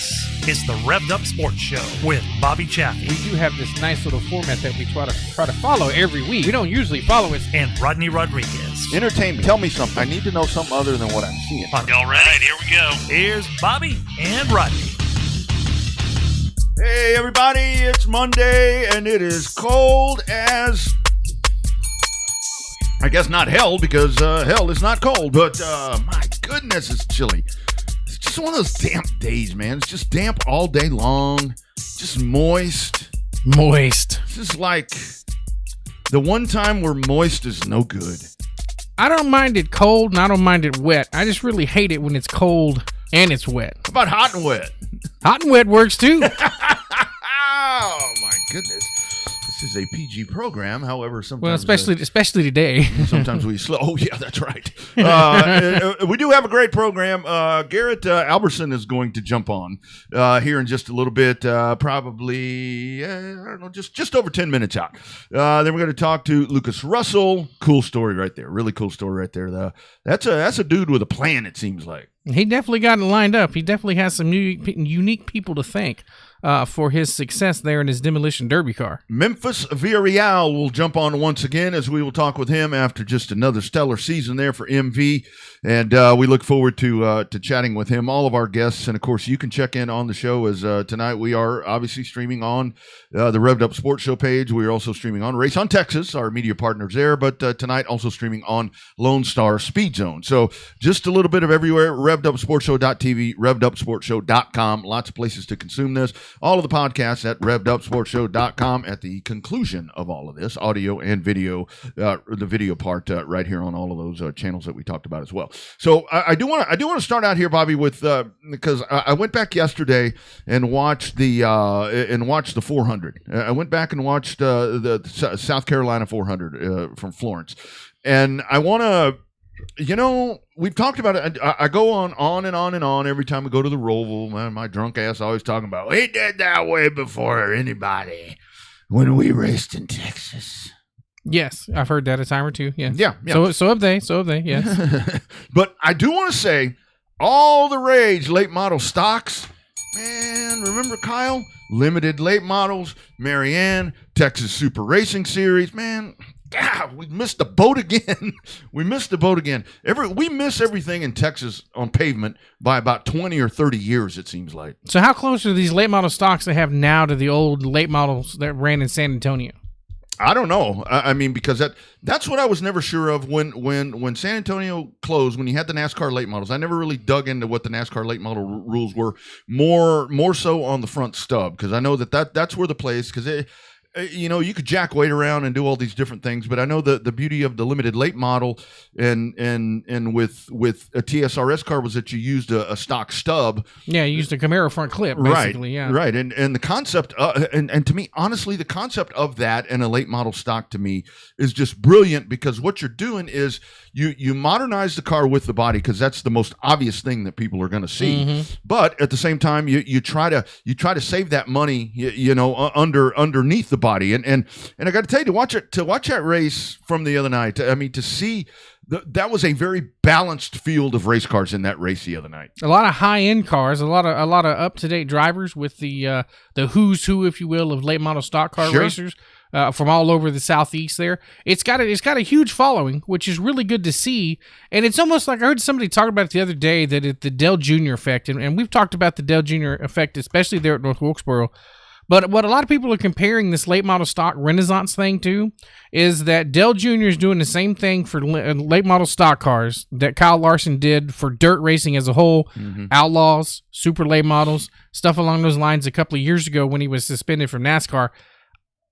This is the Revved Up Sports Show with Bobby Chaffee. We do have this nice little format that we try to follow every week. We don't usually follow it. And Rodney Rodriguez. Entertainment. Tell me something. I need to know something other than what I'm seeing. Y'all ready? All right, here we go. Here's Bobby and Rodney. Hey, everybody. It's Monday, and it is cold as... I guess not hell, because hell is not cold, but my goodness, it's chilly. It's just one of those damp days, man. It's just damp all day long, just moist. Moist. This is like the one time where moist is no good. I don't mind it cold, and I don't mind it wet. I just really hate it when it's cold and it's wet. How about hot and wet? Hot and wet works, too. Oh, my goodness. This is a PG program, however, sometimes... Well, especially today. Sometimes we slow... Oh, yeah, that's right. We do have a great program. Garrett Alberson is going to jump on here in just a little bit, probably, I don't know, just over 10 minutes out. Then we're going to talk to Lucas Russell. Cool story right there. Really cool story right there. That's a dude with a plan, it seems like. He definitely got it lined up. He definitely has some unique people to thank for his success there in his demolition derby car. Memphis Villarreal will jump on once again as we will talk with him after just another stellar season there for MV. And we look forward to chatting with him, all of our guests. And, of course, you can check in on the show as tonight we are obviously streaming on the Revved Up Sports Show page. We are also streaming on Race on Texas, our media partners there. But tonight also streaming on Lone Star Speed Zone. So just a little bit of everywhere. RevvedUpSportsShow.tv, RevvedUpSportsShow.com. Lots of places to consume this. All of the podcasts at RevvedUpSportsShow.com. At the conclusion of all of this, audio and video, the video part right here on all of those channels that we talked about as well. So I do want to start out here, Bobby, with because I went back yesterday and watched the 400. I went back and watched the South Carolina 400 from Florence, and I want to. You know, we've talked about it. I go on and on every time we go to the Roval. Man, my drunk ass always talking about, we did that way before anybody when we raced in Texas. Yes, I've heard that a time or two. Yes. Yeah. So have they. Yes. But I do want to say, all the rage late model stocks. Man, remember Kyle? Limited late models, Marianne, Texas Super Racing Series. Man, God, we missed the boat again. We miss everything in Texas on pavement by about 20 or 30 years, it seems like. So how close are these late model stocks they have now to the old late models that ran in San Antonio? I don't know. I mean, because that's what I was never sure of when San Antonio closed, when you had the NASCAR late models. I never really dug into what the NASCAR late model rules were, more so on the front stub, because I know that's where the place, because you know, you could jack weight around and do all these different things, but I know the beauty of the limited late model and with a TSRS car was that you used a stock stub. Yeah, you used a Camaro front clip, basically. Right, yeah. Right. And the concept, and to me, honestly, the concept of that and a late model stock to me is just brilliant, because what you're doing is you modernize the car with the body, because that's the most obvious thing that people are going to see. Mm-hmm. But at the same time, you try to save that money, you know, underneath the body, and I got to tell you, to watch that race from the other night. I mean, to see that was a very balanced field of race cars in that race the other night. A lot of high end cars, a lot of up to date drivers with the who's who, if you will, of late model stock car racers. From all over the Southeast there. It's got a huge following, which is really good to see. And it's almost like I heard somebody talk about it the other day, that the Dale Jr. effect, and we've talked about the Dale Jr. effect, especially there at North Wilkesboro. But what a lot of people are comparing this late model stock renaissance thing to is that Dale Jr. is doing the same thing for late model stock cars that Kyle Larson did for dirt racing as a whole, Outlaws, super late models, stuff along those lines a couple of years ago when he was suspended from NASCAR.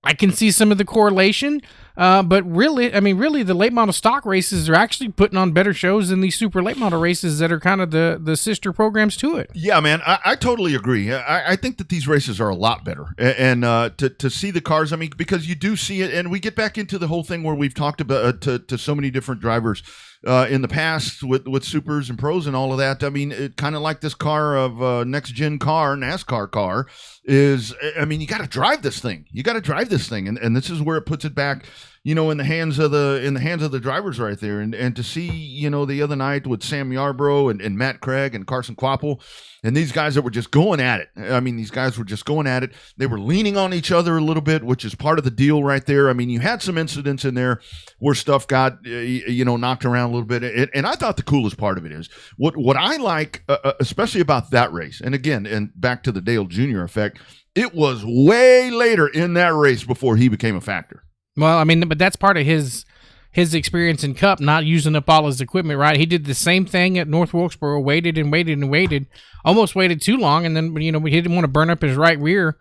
I can see some of the correlation, but really, the late model stock races are actually putting on better shows than these super late model races that are kind of the sister programs to it. Yeah, man, I totally agree. I think that these races are a lot better, and to see the cars, I mean, because you do see it, and we get back into the whole thing where we've talked about to so many different drivers in the past with supers and pros and all of that. I mean, it kind of like this car of next gen car, NASCAR car is, I mean, you got to drive this thing. And this is where it puts it back in the hands of the drivers right there. And to see, the other night with Sam Yarbrough and Matt Craig and Carson Quapple and these guys that were just going at it. I mean, these guys were just going at it. They were leaning on each other a little bit, which is part of the deal right there. I mean, you had some incidents in there where stuff got, knocked around a little bit. And I thought the coolest part of it is what I like, especially about that race. And again, and back to the Dale Jr. effect, it was way later in that race before he became a factor. Well, I mean, but that's part of his experience in Cup, not using up all his equipment, right? He did the same thing at North Wilkesboro, waited and waited and waited, almost waited too long, and then, he didn't want to burn up his right rear,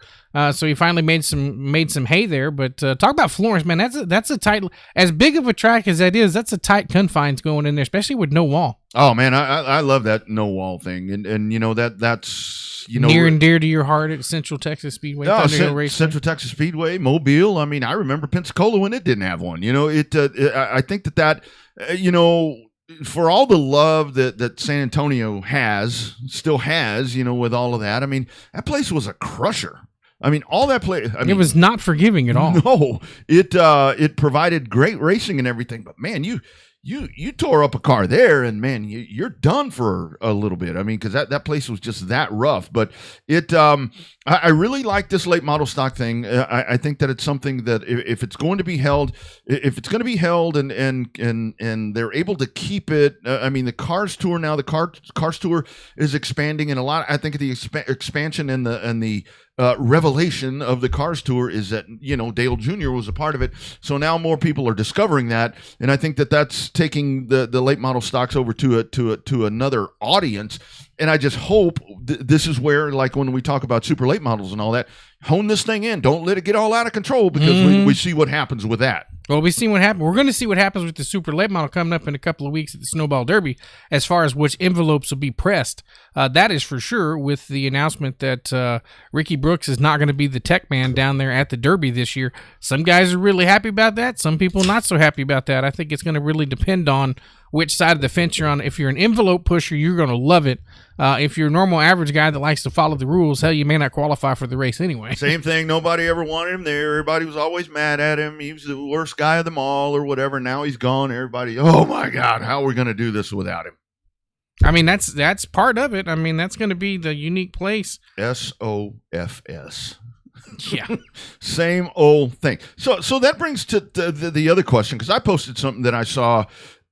so he finally made some hay there. But talk about Florence, man, that's a tight, as big of a track as that is, that's a tight confines going in there, especially with no wall. Oh, man, I love that no wall thing, and that's near and dear to your heart at Central Texas Speedway. Central Texas Speedway, Mobile. I mean, I remember Pensacola when it didn't have one. I think that for all the love that San Antonio still has, with all of that. I mean, that place was a crusher. I mean, all that place. I mean, it was not forgiving at all. No, it provided great racing and everything, but man, you tore up a car there, and man, you're done for a little bit. I mean, because that place was just that rough. But I really like this late model stock thing. I think that it's something that if it's going to be held, and they're able to keep it. I mean, the Cars Tour now, the Cars Tour is expanding, and a lot. I think the expansion and the revelation of the Cars Tour is that Dale Jr. was a part of it, so now more people are discovering that, and I think that's taking the late model stocks over to another audience. And I just hope this is where, like when we talk about super late models and all that, hone this thing in. Don't let it get all out of control, because we see what happens with that. Well, we've seen what happened. We're going to see what happens with the super late model coming up in a couple of weeks at the Snowball Derby, as far as which envelopes will be pressed. That is for sure, with the announcement that Ricky Brooks is not going to be the tech man down there at the Derby this year. Some guys are really happy about that. Some people not so happy about that. I think it's going to really depend on which side of the fence you're on. If you're an envelope pusher, you're going to love it. If you're a normal average guy that likes to follow the rules, hell, you may not qualify for the race anyway. Same thing. Nobody ever wanted him there. Everybody was always mad at him. He was the worst guy of them all or whatever. Now he's gone. Everybody, oh my God, how are we going to do this without him? I mean, that's part of it. I mean, that's going to be the unique place. SOFS. Yeah. Same old thing. So that brings to the other question, because I posted something that I saw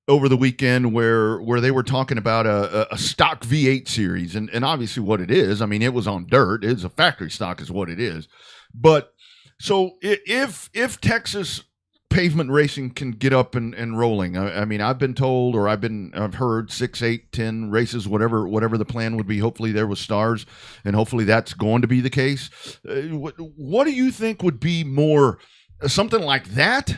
over the weekend where they were talking about a stock V8 series, and obviously what it is. I mean, it was on dirt. It's a factory stock is what it is. But so if Texas pavement racing can get up and rolling, I mean, I've been told, or I've heard 6, 8, 10 races, whatever the plan would be. Hopefully there was stars, and hopefully that's going to be the case. What do you think would be more something like that,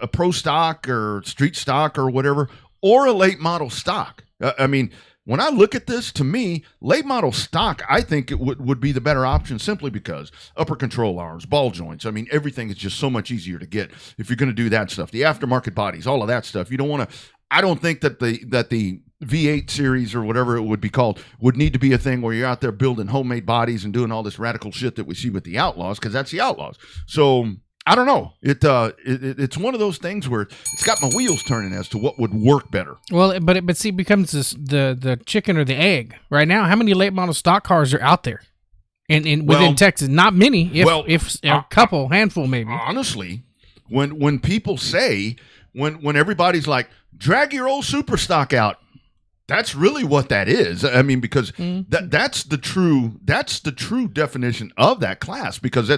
a pro stock or street stock or whatever, or a late model stock? I mean, when I look at this, to me, late model stock, I think it would be the better option, simply because upper control arms, ball joints, I mean, everything is just so much easier to get if you're going to do that stuff. The aftermarket bodies, all of that stuff. You don't want to. I don't think that the V8 series, or whatever it would be called, would need to be a thing where you're out there building homemade bodies and doing all this radical shit that we see with the Outlaws, because that's the Outlaws. So I don't know. It's one of those things where it's got my wheels turning as to what would work better. Well, but see, it becomes the chicken or the egg right now. How many late model stock cars are out there, and within Texas? Not many. If a couple, handful maybe. Honestly, when people say, when everybody's like, drag your old super stock out, that's really what that is. I mean, because that's the true definition of that class, because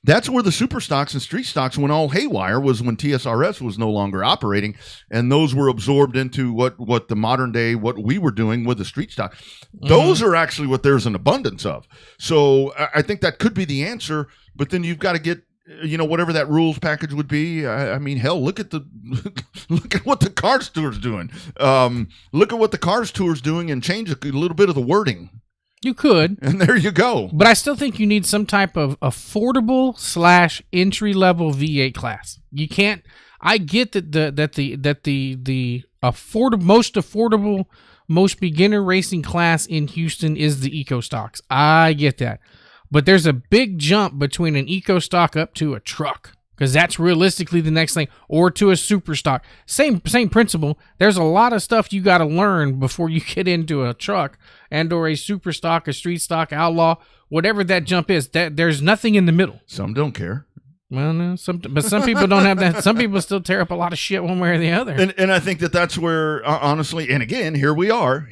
that's where the super stocks and street stocks went all haywire, was when TSRS was no longer operating, and those were absorbed into what the modern day, what we were doing with the street stock. Those are actually what there's an abundance of. So I think that could be the answer, but then you've got to get, whatever that rules package would be. I mean, hell, look at what the Cars Tour's doing. Look at what the Cars Tour's doing, and change a little bit of the wording. You could, and there you go. But I still think you need some type of affordable / entry level V8 class. You can't. I get that the most affordable, most beginner racing class in Houston is the Eco Stocks. I get that. But there's a big jump between an Eco Stock up to a truck, because that's realistically the next thing, or to a super stock. Same principle. There's a lot of stuff you got to learn before you get into a truck and or a super stock, a street stock, outlaw, whatever that jump is. That there's nothing in the middle. Some don't care. Well, no, but some people don't have that. Some people still tear up a lot of shit one way or the other. And I think that's where, honestly, and again, here we are,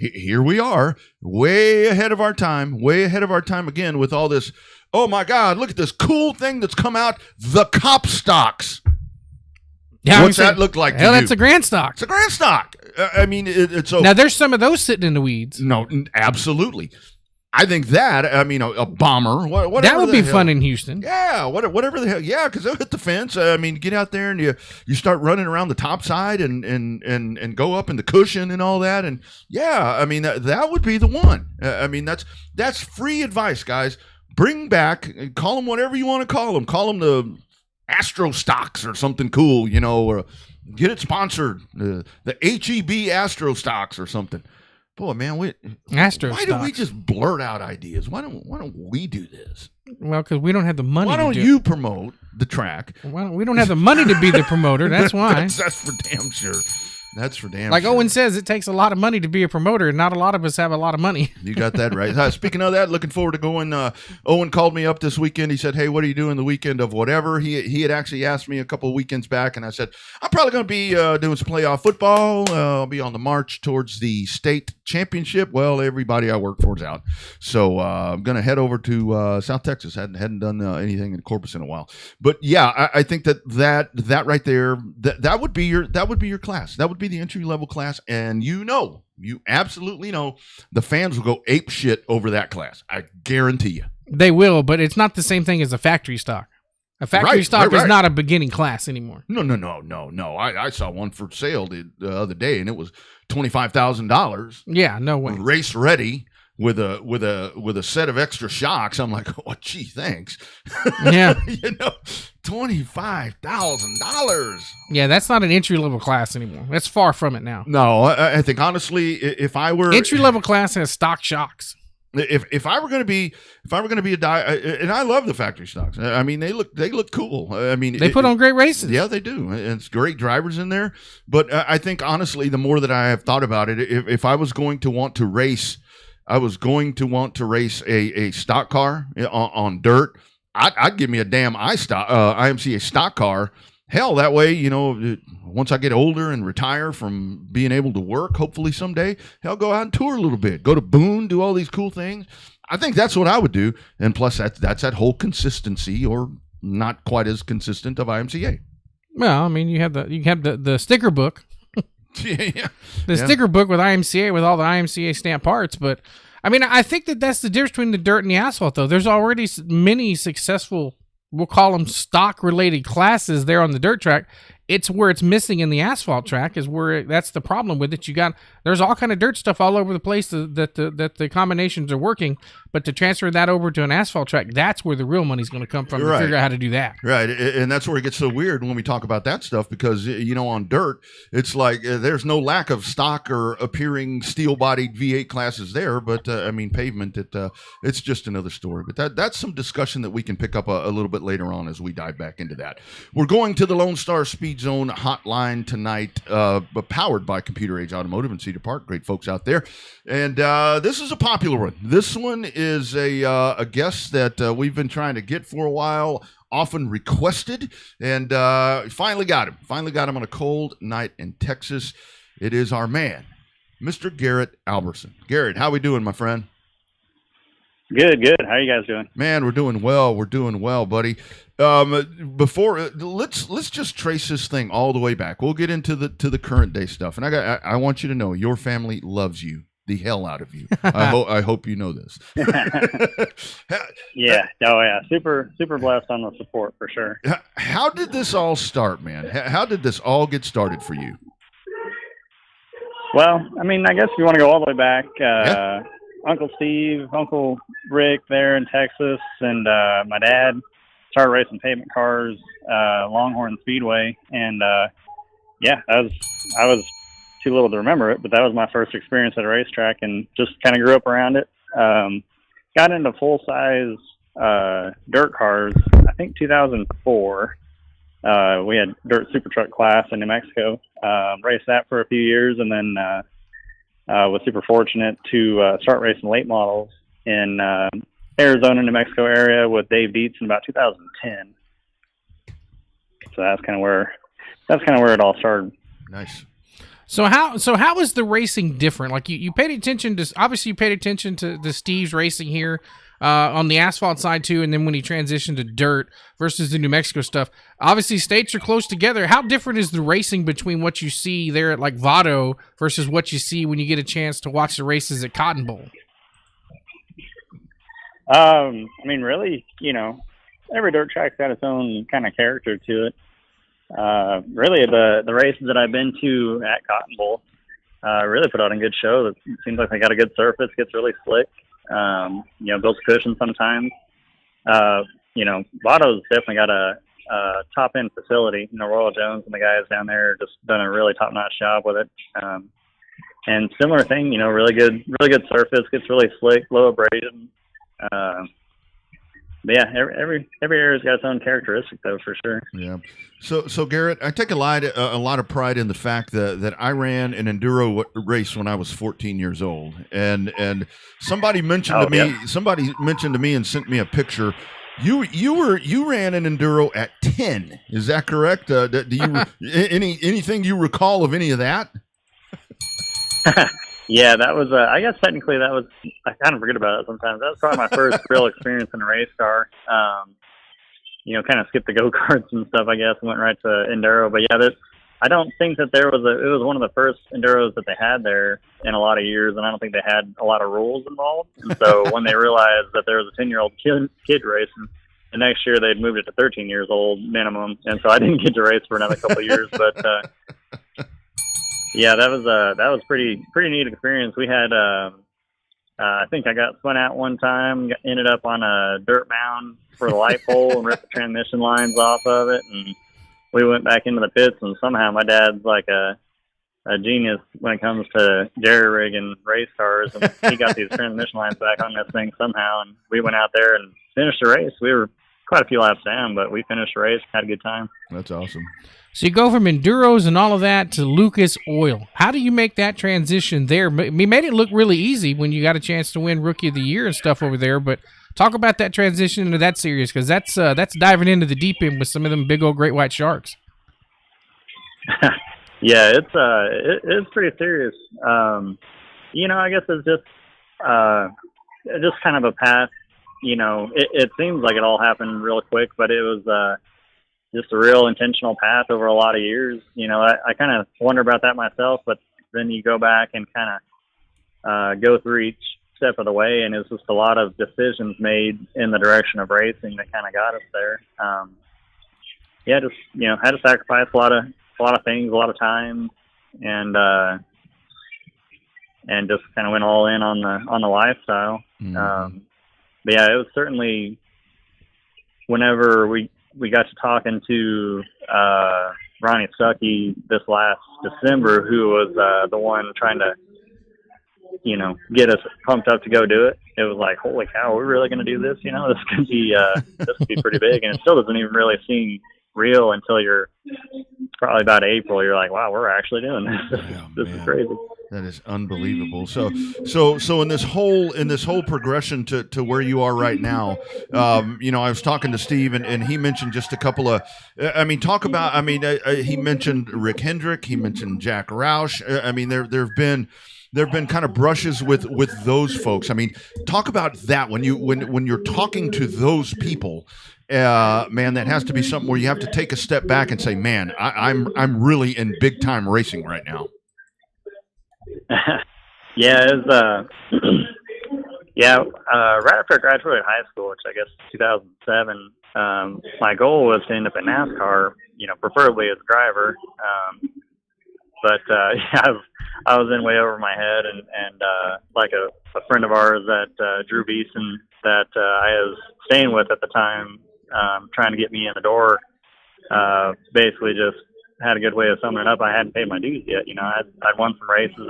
way ahead of our time, again with all this. Oh my God, look at this cool thing that's come out, the cop stocks. Yeah, what's that look like? Hell, that's a grand stock. It's a grand stock. I mean, it's so. Now there's some of those sitting in the weeds. No, absolutely. I think that, I mean, a bomber, whatever. That would be fun in Houston. Yeah, whatever the hell. Yeah, because they'll hit the fence. I mean, get out there and you start running around the top side and go up in the cushion and all that. And yeah, I mean, that would be the one. I mean, that's free advice, guys. Bring back, call them whatever you want to call them. Call them the Astro Stocks or something cool, or get it sponsored. The HEB Astro Stocks or something. Boy, man, why don't we just blurt out ideas? Why don't we do this? Well, because we don't have the money. Why don't you promote the track? Well, we don't have the money to be the promoter. That's why. That's for damn sure. That's for damn like sure. Owen says, it takes a lot of money to be a promoter, and not a lot of us have a lot of money. You got that right. Speaking of that, looking forward to going. Owen called me up this weekend. He said, hey, what are you doing the weekend of whatever? He had actually asked me a couple of weekends back, and I said, I'm probably going to be doing some playoff football. I'll be on the march towards the state championship. Well, everybody I work for is out. So I'm going to head over to South Texas. Hadn't done anything in Corpus in a while. But yeah, I think that right there, that would be your class. That would be the entry level class. And you absolutely know the fans will go ape shit over that class. I guarantee you. They will, but it's not the same thing as a factory stock. A factory stock is not a beginning class anymore. No. I saw one for sale the other day, and it was $25,000. Yeah, no way. Race ready with a set of extra shocks. I'm like, oh, gee, thanks. Yeah, $25,000. Yeah, that's not an entry level class anymore. That's far from it now. No, I think honestly, if I were entry level class has stock shocks. If I were going to be a and I love the factory stocks. I mean, they look cool. I mean, they put on great races. Yeah, they do. And it's great drivers in there. But I think honestly, the more that I have thought about it, if I was going to want to race. I was going to want to race a stock car on dirt. I'd give me a damn IMCA stock car. Hell, that way, once I get older and retire from being able to work, hopefully someday, hell, go out and tour a little bit. Go to Boone, do all these cool things. I think that's what I would do. And plus, that's that whole consistency, or not quite as consistent, of IMCA. Well, I mean, you have the sticker book. Yeah. The sticker book with IMCA, with all the IMCA stamp parts. But I mean, I think that's the difference between the dirt and the asphalt, though. There's already many successful, we'll call them stock related classes there on the dirt track. It's where it's missing in the asphalt track is where that's the problem with it. There's all kind of dirt stuff all over the place that the combinations are working, but to transfer that over to an asphalt track, that's where the real money's going to come from to figure out how to do that. Right, and that's where it gets so weird when we talk about that stuff because, on dirt, it's like there's no lack of stock or appearing steel-bodied V8 classes there, but, pavement, it's just another story. But that's some discussion that we can pick up a little bit later on as we dive back into that. We're going to the Lone Star Speed Zone hotline tonight, powered by Computer Age Automotive in Cedar Park. Great folks out there. And this is a popular one. This one is a guest that we've been trying to get for a while, often requested, and finally got him. Finally got him on a cold night in Texas. It is our man, Mr. Garrett Alberson. Garrett, how we doing, my friend? Good. How are you guys doing? Man, we're doing well. We're doing well, buddy. Let's just trace this thing all the way back. We'll get into the current day stuff, and I want you to know your family loves you the hell out of you. I hope you know this. Yeah. Oh yeah. Super blessed on the support for sure. How did this all start, man? How did this all get started for you? Well, I mean, I guess if you want to go all the way back, Uncle Steve, Uncle Rick there in Texas, and my dad started racing pavement cars, Longhorn Speedway, and I was too little to remember it, but that was my first experience at a racetrack, and just kind of grew up around it. Got into full size dirt cars, I think 2004, we had dirt super truck class in New Mexico. Raced that for a few years, and then was super fortunate to start racing late models in Arizona, New Mexico area with Dave Dietz in about 2010. So that's kind of where it all started. Nice. So how is the racing different? Like you paid attention to, obviously you paid attention to Steve's racing here on the asphalt side too, and then when he transitioned to dirt versus the New Mexico stuff. Obviously states are close together. How different is the racing between what you see there at like Vado versus what you see when you get a chance to watch the races at Cotton Bowl? I mean, really, every dirt track's got its own kind of character to it. Really, the races that I've been to at Cotton Bowl really put on a good show. It seems like they got a good surface, gets really slick. Builds cushion sometimes. Vado's definitely got a top end facility. Royal Jones and the guys down there just done a really top notch job with it. And similar thing, really good surface, gets really slick, low abrasion. But yeah, every area's got its own characteristic, though, for sure. Yeah. So Garrett, I take a lot of pride in the fact that I ran an enduro race when I was 14 years old, and somebody mentioned to me and sent me a picture. You ran an enduro at 10. Is that correct? Do you anything you recall of any of that? Yeah, that was, I guess technically that was, I kind of forget about it sometimes. That was probably my first real experience in a race car. Kind of skipped the go-karts and stuff, I guess, and went right to enduro. But yeah, I don't think that it was one of the first enduros that they had there in a lot of years, and I don't think they had a lot of rules involved. And so when they realized that there was a 10-year-old kid racing, the next year they'd moved it to 13 years old minimum. And so I didn't get to race for another couple of years, but, yeah, that was pretty neat experience. We had, I think I got spun out one time, ended up on a dirt mound for the light pole and ripped the transmission lines off of it. And we went back into the pits, and somehow my dad's like a genius when it comes to jerry rigging race cars. And he got these transmission lines back on this thing somehow. And we went out there and finished the race. We were quite a few laps down, but we finished the race, had a good time. That's awesome. So you go from enduros and all of that to Lucas Oil. How do you make that transition there? We made it look really easy when you got a chance to win Rookie of the Year and stuff over there, but talk about that transition into that series, because that's diving into the deep end with some of them big old great white sharks. Yeah, it's pretty serious. I guess it's just kind of a path. It seems like it all happened real quick, but it was just a real intentional path over a lot of years. I kind of wonder about that myself, but then you go back and kind of go through each step of the way, and it's just a lot of decisions made in the direction of racing that kind of got us there. Had to sacrifice a lot of things, a lot of time, and just kind of went all in on the lifestyle. Mm-hmm. But yeah, it was certainly whenever we got to talking to Ronnie Stuckey this last December, who was the one trying to, get us pumped up to go do it. It was like, holy cow, we're really going to do this? This could be pretty big. And it still doesn't even really seem real until you're probably about April. You're like, wow, we're actually doing this. This is crazy. That is unbelievable. So in this whole progression to where you are right now, I was talking to Steve and he mentioned just a couple of, he mentioned Rick Hendrick, he mentioned Jack Roush. There've been kind of brushes with those folks. Talk about that when you're talking to those people. Man, that has to be something where you have to take a step back and say, man, I'm really in big time racing right now. Yeah, it was, right after I graduated high school, which I guess 2007, my goal was to end up in NASCAR, preferably as a driver. I was in way over my head, and like a friend of ours that Drew Beeson that I was staying with at the time, trying to get me in the door, basically just had a good way of summing it up. I hadn't paid my dues yet. I'd won some races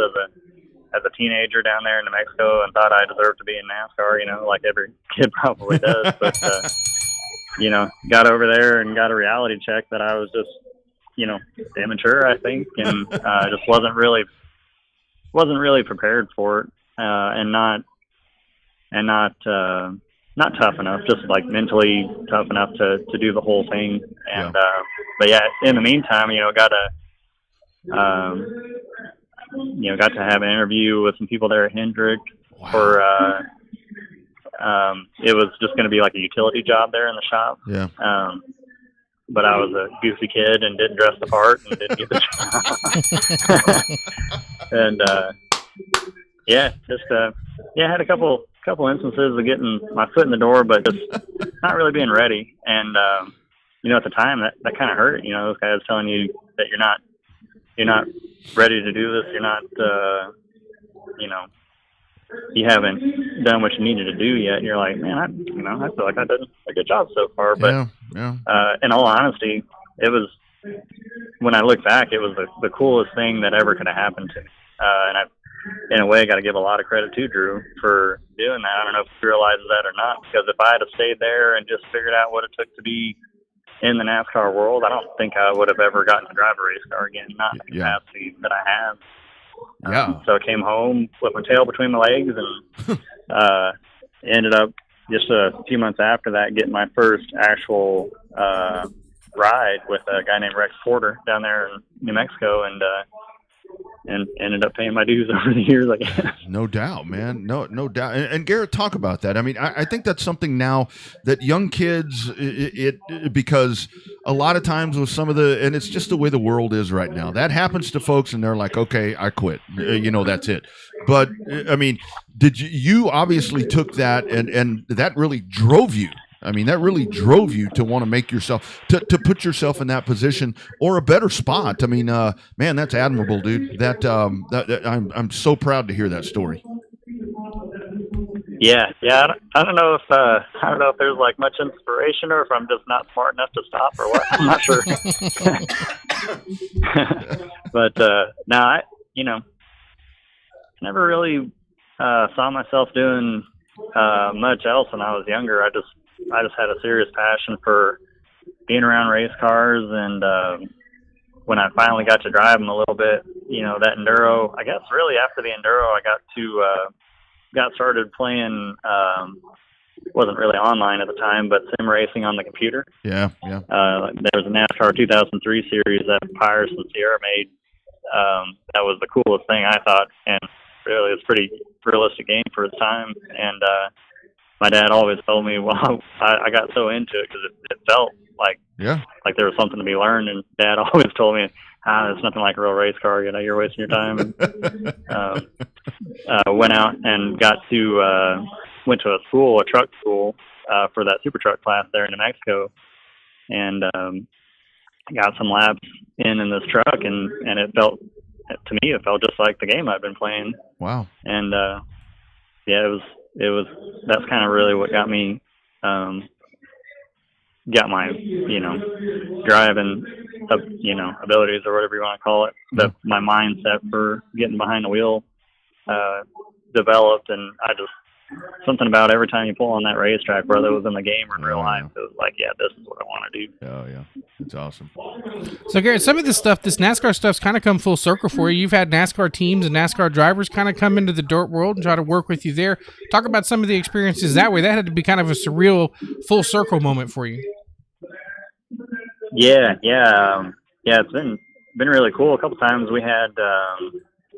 as a teenager down there in New Mexico and thought I deserved to be in NASCAR, like every kid probably does. But got over there and got a reality check that I was just, immature, I think, and just wasn't really prepared for it, and not tough enough, just like mentally tough enough to do the whole thing. And but yeah, in the meantime, got to have an interview with some people there at Hendrick. Wow. For it was just going to be like a utility job there in the shop. Yeah. But I was a goofy kid and didn't dress the part and didn't get the job. And had a couple instances of getting my foot in the door, but just not really being ready. And at the time that kind of hurt. Those guys telling you that you're not ready to do this. You're not, you haven't done what you needed to do yet. And you're like, man, I feel like I did a good job so far. But in all honesty, it was, when I look back, it was the coolest thing that ever could have happened to me. And I, in a way, got to give a lot of credit to Drew for doing that. I don't know if he realizes that or not, because if I had stayed there and just figured out what it took to be in the NASCAR world, I don't think I would have ever gotten to drive a race car again, not in the capacity that I have. So I came home with my tail between my legs and ended up just a few months after that getting my first actual ride with a guy named Rex Porter down there in New Mexico, and ended up paying my dues over the years, I guess. No doubt, man. No doubt. And Garrett, talk about that. I mean, I think that's something now that young kids, because a lot of times with some of and it's just the way the world is right now. That happens to folks and they're like, okay, I quit. That's it. But I mean, you obviously took that and that really drove you. I mean, that really drove you to want to make yourself, to put yourself in that position or a better spot. I mean, man, that's admirable, dude. That I'm so proud to hear that story. Yeah. I don't know if there's like much inspiration or if I'm just not smart enough to stop or what. I'm not sure. But no, I never really saw myself doing much else when I was younger. I just had a serious passion for being around race cars, and when I finally got to drive them a little bit, that enduro, I guess really after the enduro, I got started playing, wasn't really online at the time, but sim racing on the computer. Yeah. There was a NASCAR 2003 series that Pirates and Sierra made. That was the coolest thing, I thought, and really it's a pretty realistic game for its time. And my dad always told me, well, I got so into it because it felt like there was something to be learned. And Dad always told me, it's nothing like a real race car. You're wasting your time. Went out and went to a truck school for that super truck class there in New Mexico, and got some laps in this truck, and it felt just like the game I'd been playing. Wow. And that's kind of really what got me, got my, drive and, abilities or whatever you want to call it. My mindset for getting behind the wheel, developed, and something about every time you pull on that racetrack, whether it was in the game or in real life, it was like, this is what I want to do. Oh, yeah. It's awesome. So, Garrett, some of this NASCAR stuff's kind of come full circle for you. You've had NASCAR teams and NASCAR drivers kind of come into the dirt world and try to work with you there. Talk about some of the experiences that way. That had to be kind of a surreal full circle moment for you. Yeah. It's been really cool. A couple times we had,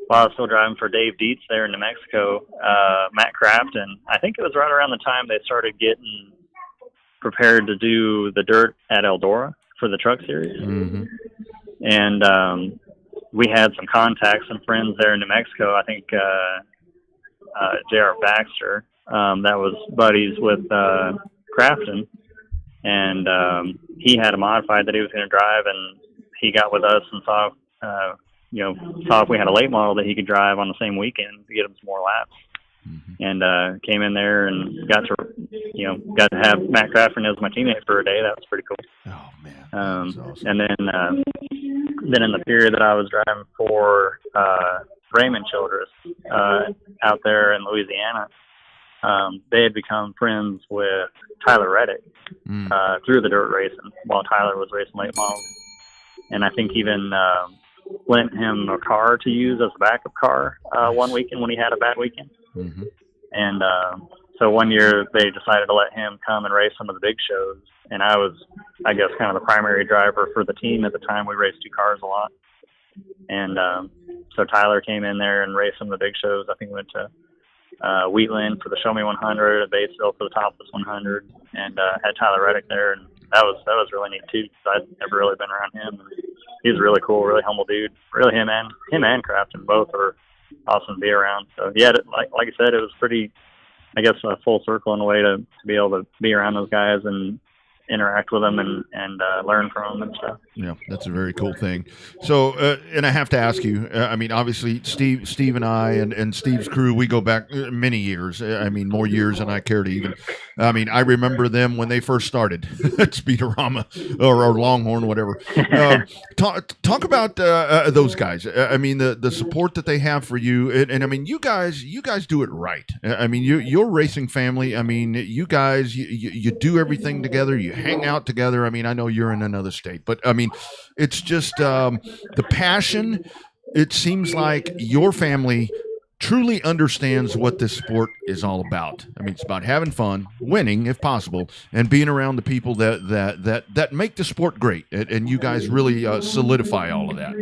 while I was still driving for Dave Dietz there in New Mexico, Matt Crafton, I think it was right around the time they started getting prepared to do the dirt at Eldora for the truck series. Mm-hmm. And we had some contacts and friends there in New Mexico. I think J.R. Baxter, that was buddies with Crafton, and he had a modified that he was going to drive, and he got with us and saw if we had a late model that he could drive on the same weekend to get him some more laps. Mm-hmm. Mm-hmm. And came in there and got to have Matt Crafton as my teammate for a day. That was pretty cool. Oh man. Awesome. And then in the period that I was driving for Raymond Childress out there in Louisiana, they had become friends with Tyler Reddick through the dirt racing while Tyler was racing late models. And I think even lent him a car to use as a backup car one weekend when he had a bad weekend. Mm-hmm. And so one year they decided to let him come and race some of the big shows. And I was, I guess, kind of the primary driver for the team at the time. We raced 2 cars a lot. And so Tyler came in there and raced some of the big shows. I think we went to Wheatland for the Show Me 100, at Batesville for the Topless 100, and had Tyler Reddick there. And that was really neat too, because I'd never really been around him. And he's really cool, really humble dude. Really, him and Crafton both are awesome to be around. So yeah, like I said, it was pretty, I guess, a full circle in a way to be able to be around those guys and interact with them and learn from them and stuff. Yeah, that's a very cool thing. So, and I have to ask you, I mean, obviously Steve and I and Steve's crew, we go back many years. I mean, more years than I care to even. I mean, I remember them when they first started at Speedorama or Longhorn, whatever. Talk about those guys. I mean, the support that they have for you. And I mean, you guys do it right. I mean, your racing family, I mean, you guys, you do everything together. You hang out together. I mean, I know you're in another state, but I mean, it's just the passion. It seems like your family truly understands what this sport is all about. I mean, it's about having fun, winning if possible, and being around the people that make the sport great. And you guys really solidify all of that.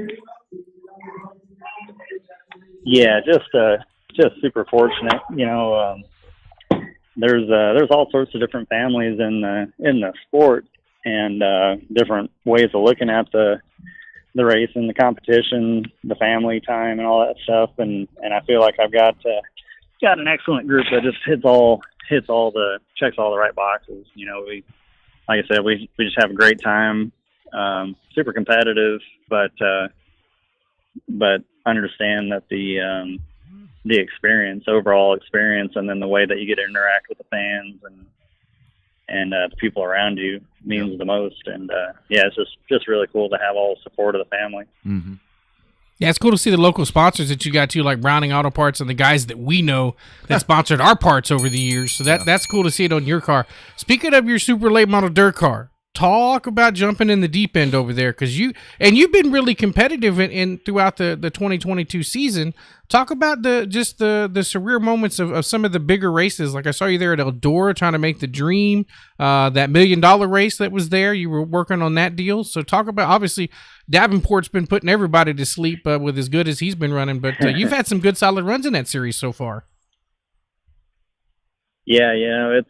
Yeah, just super fortunate. You know, there's all sorts of different families in the sport, and different ways of looking at the race and the competition, the family time, and all that stuff. And I feel like I've got an excellent group that just checks all the right boxes. You know, like I said, we just have a great time. Super competitive, but understand that the overall experience, and then the way that you get to interact with the fans and the people around you means the most. And yeah, it's just really cool to have all the support of the family. Mm-hmm. Yeah, it's cool to see the local sponsors that you got too, like Browning Auto Parts and the guys that we know that sponsored our parts over the years. So that's cool to see it on your car. Speaking of your super late model dirt car, talk about jumping in the deep end over there, because you've been really competitive in throughout the 2022 season. Talk about the surreal moments of some of the bigger races. Like I saw you there at Eldora trying to make the dream, that $1 million race that was there. You were working on that deal. So talk about, obviously Davenport's been putting everybody to sleep with as good as he's been running, but you've had some good solid runs in that series so far. Yeah, it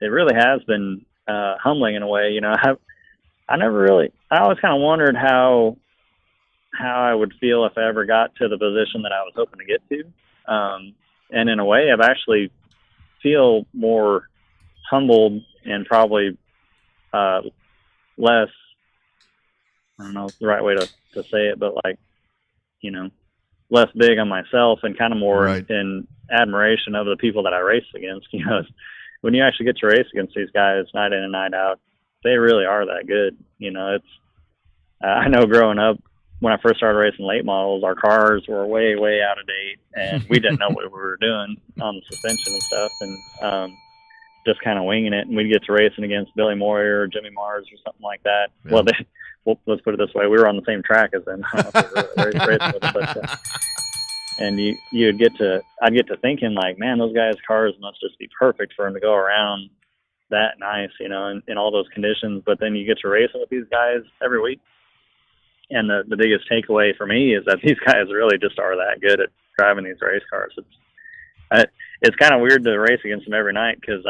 really has been humbling in a way. You know, I always kind of wondered how I would feel if I ever got to the position that I was hoping to get to. And in a way, I've actually feel more humbled and probably less, I don't know the right way to say it, but like, you know, less big on myself and kind of more in admiration of the people that I race against. You know, when you actually get to race against these guys night in and night out, they really are that good. You know, it's, I know growing up, when I first started racing late models, our cars were way, way out of date, and we didn't know what we were doing on the suspension and stuff, and just kind of winging it. And we'd get to racing against Billy Moyer or Jimmy Mars or something like that. Yeah. Well, let's put it this way: we were on the same track as them. I don't know if we were racing with them, but, and I'd get to thinking like, man, those guys' cars must just be perfect for them to go around that nice, you know, in all those conditions. But then you get to racing with these guys every week. And the biggest takeaway for me is that these guys really just are that good at driving these race cars. It's kind of weird to race against them every night, because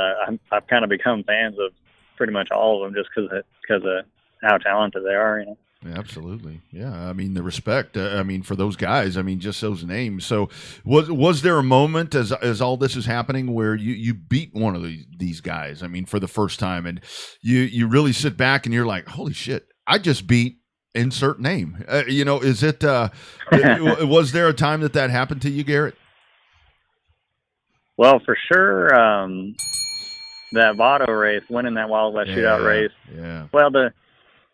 I've kind of become fans of pretty much all of them just because of how talented they are. You know. Yeah, absolutely. Yeah. I mean, the respect, I mean, for those guys, I mean, just those names. So was there a moment as all this is happening where you beat one of these guys, I mean, for the first time, and you really sit back and you're like, holy shit, I just beat insert name. You know, is it was there a time that happened to you, Garrett? Well, for sure, that Votto race, winning that Wild West Shootout race. Yeah. Well,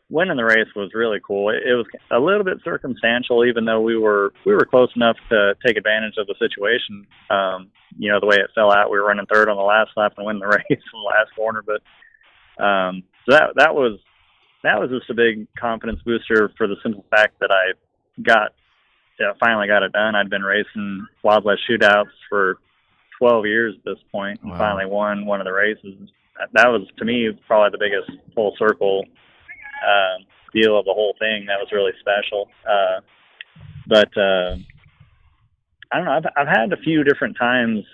winning the race was really cool. It was a little bit circumstantial, even though we were close enough to take advantage of the situation. You know, the way it fell out, we were running third on the last lap and winning the race in the last corner. But so that was just a big confidence booster for the simple fact that I finally got it done. I'd been racing Wild West shootouts for 12 years at this point, and finally won one of the races. That was, to me, probably the biggest full circle deal of the whole thing. That was really special. But I don't know. I've had a few different times.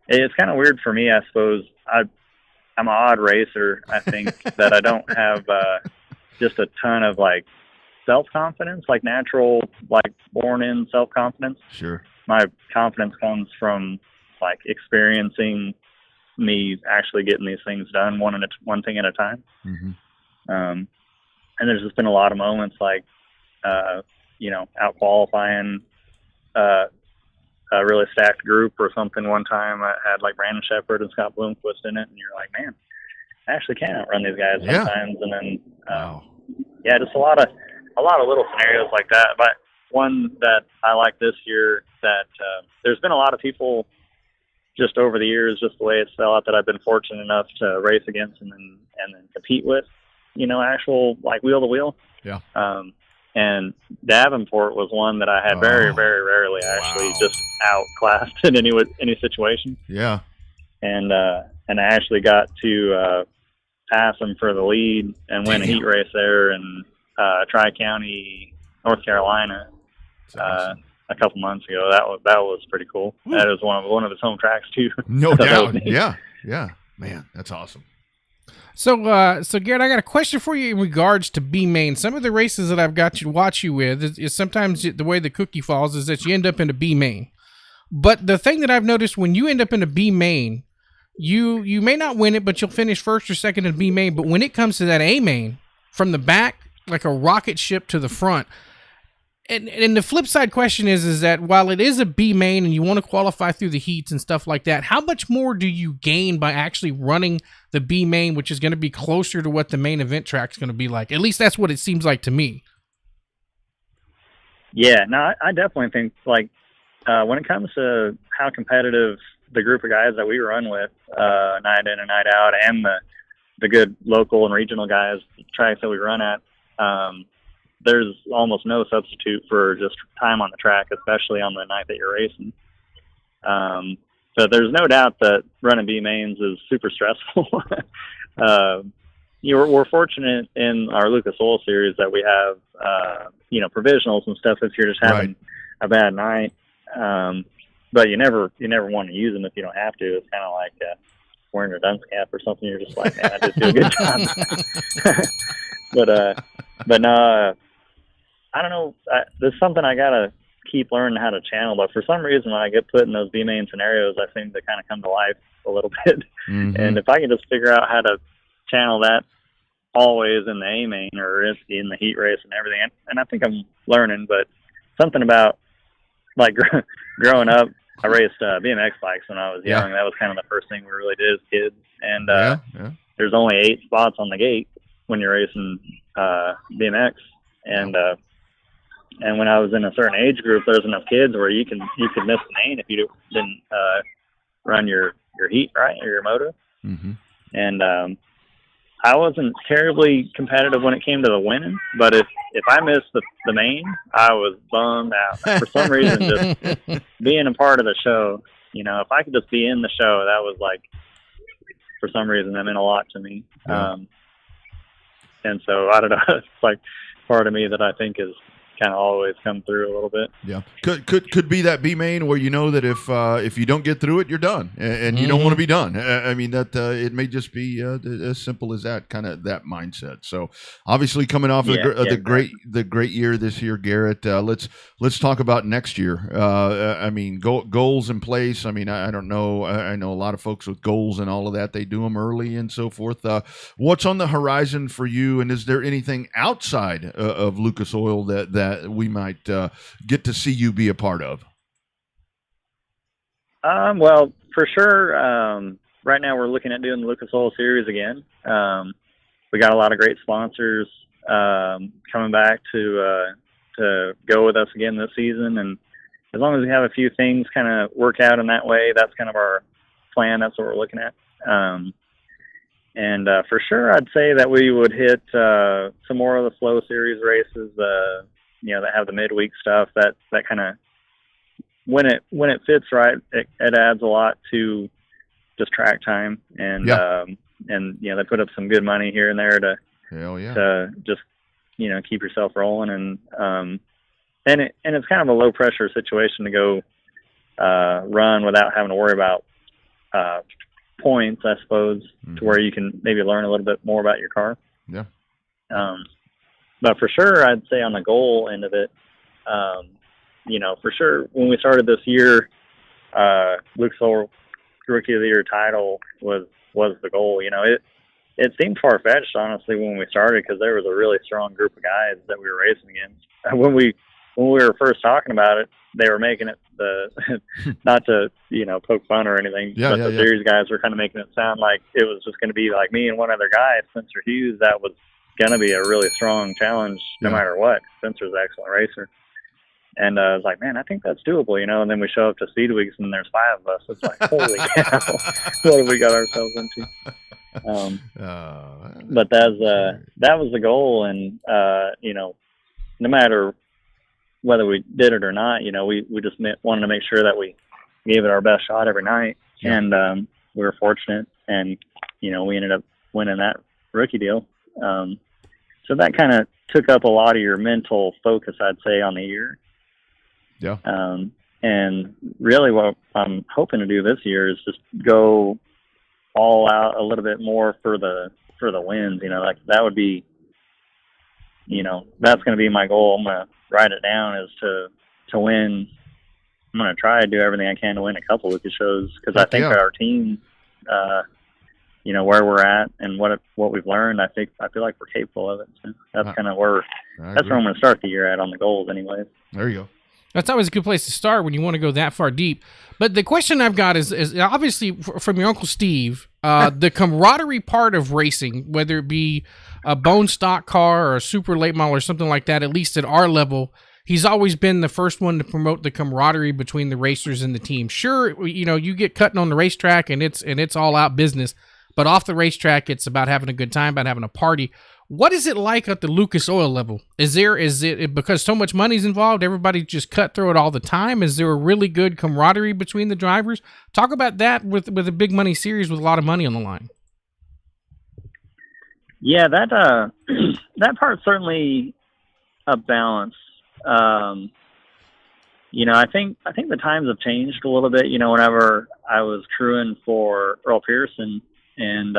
It's kind of weird for me, I suppose. I'm an odd racer. I think that I don't have just a ton of like self-confidence, like natural, like born in self-confidence. Sure. My confidence comes from like experiencing me actually getting these things done one thing at a time. Mm-hmm. And there's just been a lot of moments like, you know, out qualifying a really stacked group or something. One time I had like Brandon Shepard and Scott Bloomquist in it, and you're like, man, I actually can outrun these guys sometimes. And then, yeah, just a lot of little scenarios like that. But one that I like this year that there's been a lot of people just over the years, just the way it's fell out, that I've been fortunate enough to race against and then compete with, you know, actual like wheel to wheel. Yeah. And Davenport was one that I had very, very rarely actually just outclassed in any situation. Yeah. And I actually got to pass him for the lead and win a heat race there in Tri-County, North Carolina, a couple months ago. That was pretty cool. Ooh. That is one of his home tracks too. No doubt. Yeah. Man, that's awesome. So Garrett, I got a question for you in regards to B main. Some of the races that I've got to watch you with is sometimes the way the cookie falls is that you end up in a B main. But the thing that I've noticed, when you end up in a B main, you may not win it, but you'll finish first or second in B main. But when it comes to that A main, from the back, like a rocket ship to the front. And the flip side question is that while it is a B main and you want to qualify through the heats and stuff like that, how much more do you gain by actually running the B main, which is going to be closer to what the main event track's going to be like? At least that's what it seems like to me. Yeah, no, I definitely think like when it comes to how competitive the group of guys that we run with night in and night out, and the good local and regional guys, the tracks that we run at, there's almost no substitute for just time on the track, especially on the night that you're racing. So there's no doubt that running B mains is super stressful. We're fortunate in our Lucas Oil series that we have, provisionals and stuff if you're just having a bad night. But you never want to use them if you don't have to. It's kind of like wearing a dunce cap or something. You're just like, man, I just do a good job. But no, I don't know. There's something I gotta keep learning how to channel. But for some reason, when I get put in those B main scenarios, I seem to kind of come to life a little bit. Mm-hmm. And if I can just figure out how to channel that always in the A main or in the heat race and everything, and I think I'm learning. But something about like growing up, I raced BMX bikes when I was young. That was kind of the first thing we really did as kids. And there's only 8 spots on the gate when you're racing BMX. And when I was in a certain age group, there's enough kids where you could miss the main if you didn't run your heat right or your moto. Mm-hmm. And I wasn't terribly competitive when it came to the winning, but if I missed the main, I was bummed out. For some reason, just being a part of the show, if I could just be in the show, that was like, for some reason, that meant a lot to me. Yeah. And so I don't know, it's like part of me that I think is kind of always come through a little bit. Yeah, could be that B main where you know that if you don't get through it, you're done, and you don't want to be done. I mean that it may just be as simple as that, kind of that mindset. So obviously coming off the great year this year, Garrett. Let's talk about next year. I mean goals in place. I mean I don't know. I know a lot of folks with goals and all of that. They do them early and so forth. What's on the horizon for you? And is there anything outside of Lucas Oil that we might get to see you be a part of? Well, for sure. Right now we're looking at doing the Lucas Oil Series again, we got a lot of great sponsors coming back to go with us again this season. And as long as we have a few things kind of work out in that way, that's kind of our plan. That's what we're looking at. And for sure, I'd say that we would hit some more of the slow series races, that have the midweek stuff. That kind of, when it fits right, it adds a lot to just track time. And they put up some good money here and there to just keep yourself rolling. And it's kind of a low pressure situation to go run without having to worry about points, I suppose, to where you can maybe learn a little bit more about your car. Yeah. But for sure, I'd say on the goal end of it, for sure, when we started this year, Lucas Oil Rookie of the Year title was the goal. It seemed far-fetched, honestly, when we started, because there was a really strong group of guys that we were racing against. When we were first talking about it, they were making it not to poke fun or anything, but the series guys were kind of making it sound like it was just going to be like me and one other guy, Spencer Hughes. That was going to be a really strong challenge no matter what. Spencer's an excellent racer. And I was like, man, I think that's doable, and then we show up to Speed Weeks and there's 5 of us. It's like, holy cow, what have we got ourselves into? But that was the goal. And, no matter whether we did it or not, we just wanted to make sure that we gave it our best shot every night. Yeah. And we were fortunate, and, we ended up winning that rookie deal. So that kind of took up a lot of your mental focus, I'd say, on the year. Yeah. And really what I'm hoping to do this year is just go all out a little bit more for the wins. Like that would be, that's going to be my goal. I'm going to write it down, is to win. I'm going to try to do everything I can to win a couple of the shows, because I think our team, where we're at and what we've learned, I feel like we're capable of it. So that's kind of where I'm going to start the year at on the goals anyways. There you go. That's always a good place to start when you want to go that far deep. But the question I've got is obviously from your Uncle Steve, the camaraderie part of racing, whether it be a bone stock car or a super late model or something like that, at least at our level, he's always been the first one to promote the camaraderie between the racers and the team. Sure, you get cutting on the racetrack and it's all out business, but off the racetrack, it's about having a good time, about having a party. What is it like at the Lucas Oil level? Is it because so much money's involved, everybody's just cutthroat all the time? Is there a really good camaraderie between the drivers? Talk about that with a big money series with a lot of money on the line. Yeah, that part's certainly a balance. I think the times have changed a little bit. Whenever I was crewing for Earl Pearson, and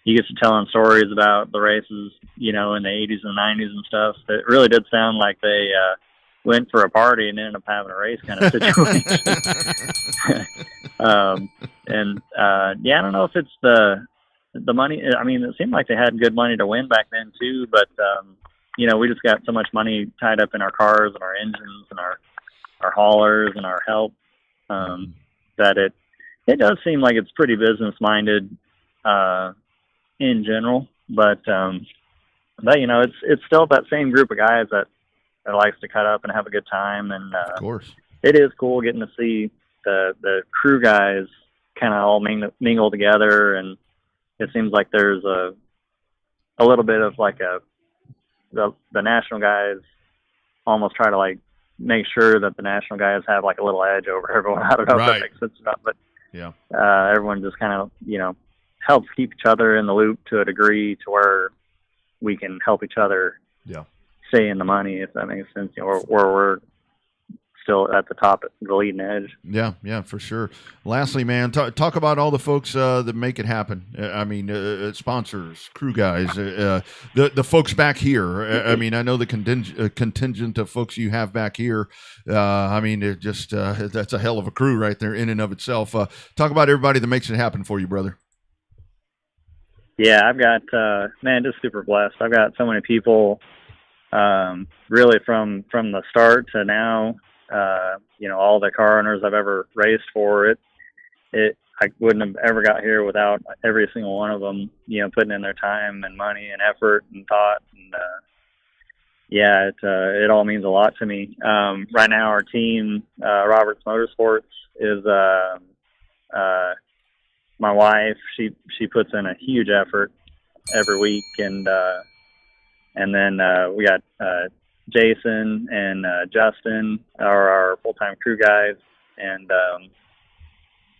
he gets to telling stories about the races, in the 80s and 90s and stuff, it really did sound like they went for a party and ended up having a race kind of situation. I don't know if it's the money. I mean, it seemed like they had good money to win back then too, but we just got so much money tied up in our cars and our engines and our haulers and our help, that it does seem like it's pretty business minded in general, but it's still that same group of guys that likes to cut up and have a good time. And of course, it is cool getting to see the crew guys kind of all mingle together, and it seems like there's a little bit of like the national guys almost try to like make sure that the national guys have like a little edge over everyone. I don't know if that makes sense or not, but yeah, everyone just kind of helps keep each other in the loop to a degree to where we can help each other stay in the money, if that makes sense, or we're still at the top, the leading edge. Yeah, for sure. Lastly, man, talk about all the folks that make it happen. I mean, sponsors, crew guys, the folks back here. I mean, I know the contingent of folks you have back here. I mean, it just that's a hell of a crew right there in and of itself. Talk about everybody that makes it happen for you, brother. Yeah, I've got, just super blessed. I've got so many people, really from the start to now, all the car owners I've ever raced for. I wouldn't have ever got here without every single one of them, putting in their time and money and effort and thought. And, it all means a lot to me. Right now our team, Roberts Motorsports, is, my wife. She puts in a huge effort every week. And then, we got, Jason and, Justin are our full-time crew guys. And,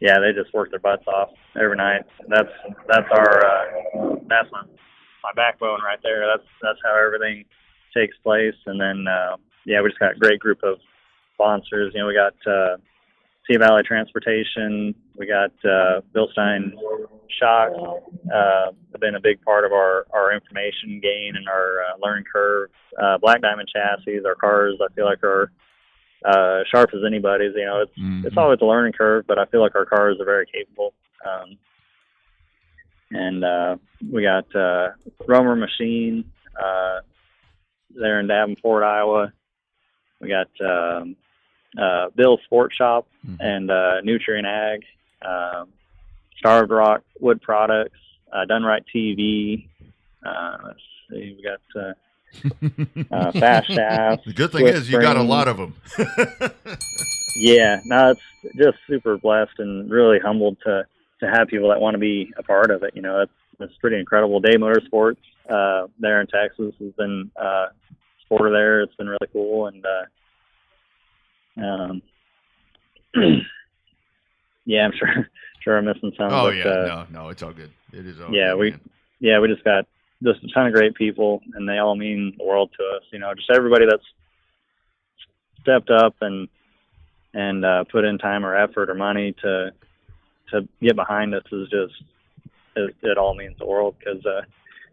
they just work their butts off every night. That's my backbone right there. That's how everything takes place. And then, we just got a great group of sponsors. We got, Sea Valley Transportation. We got, Bill Stein Shocks. Have been a big part of our information gain and our, learning curve. Black Diamond Chassis, our cars, I feel like are, sharp as anybody's. It's always a learning curve, but I feel like our cars are very capable. We got Romer Machine there in Davenport, Iowa. We got Bill's Sport Shop and Nutrient Ag, Starved Rock Wood Products, Done Right TV. Let's see, we got Fast Shaft. The good thing is you got a lot of them. It's just super blessed and really humbled to have people that want to be a part of it. It's pretty incredible. Day Motorsports there in Texas has been supporter there. It's been really cool. And I'm sure I'm missing some. Oh, but, no, it's all good. It is all good. We just got just a ton of great people, and they all mean the world to us. Just everybody that's stepped up and put in time or effort or money to get behind us is just it all means the world. Because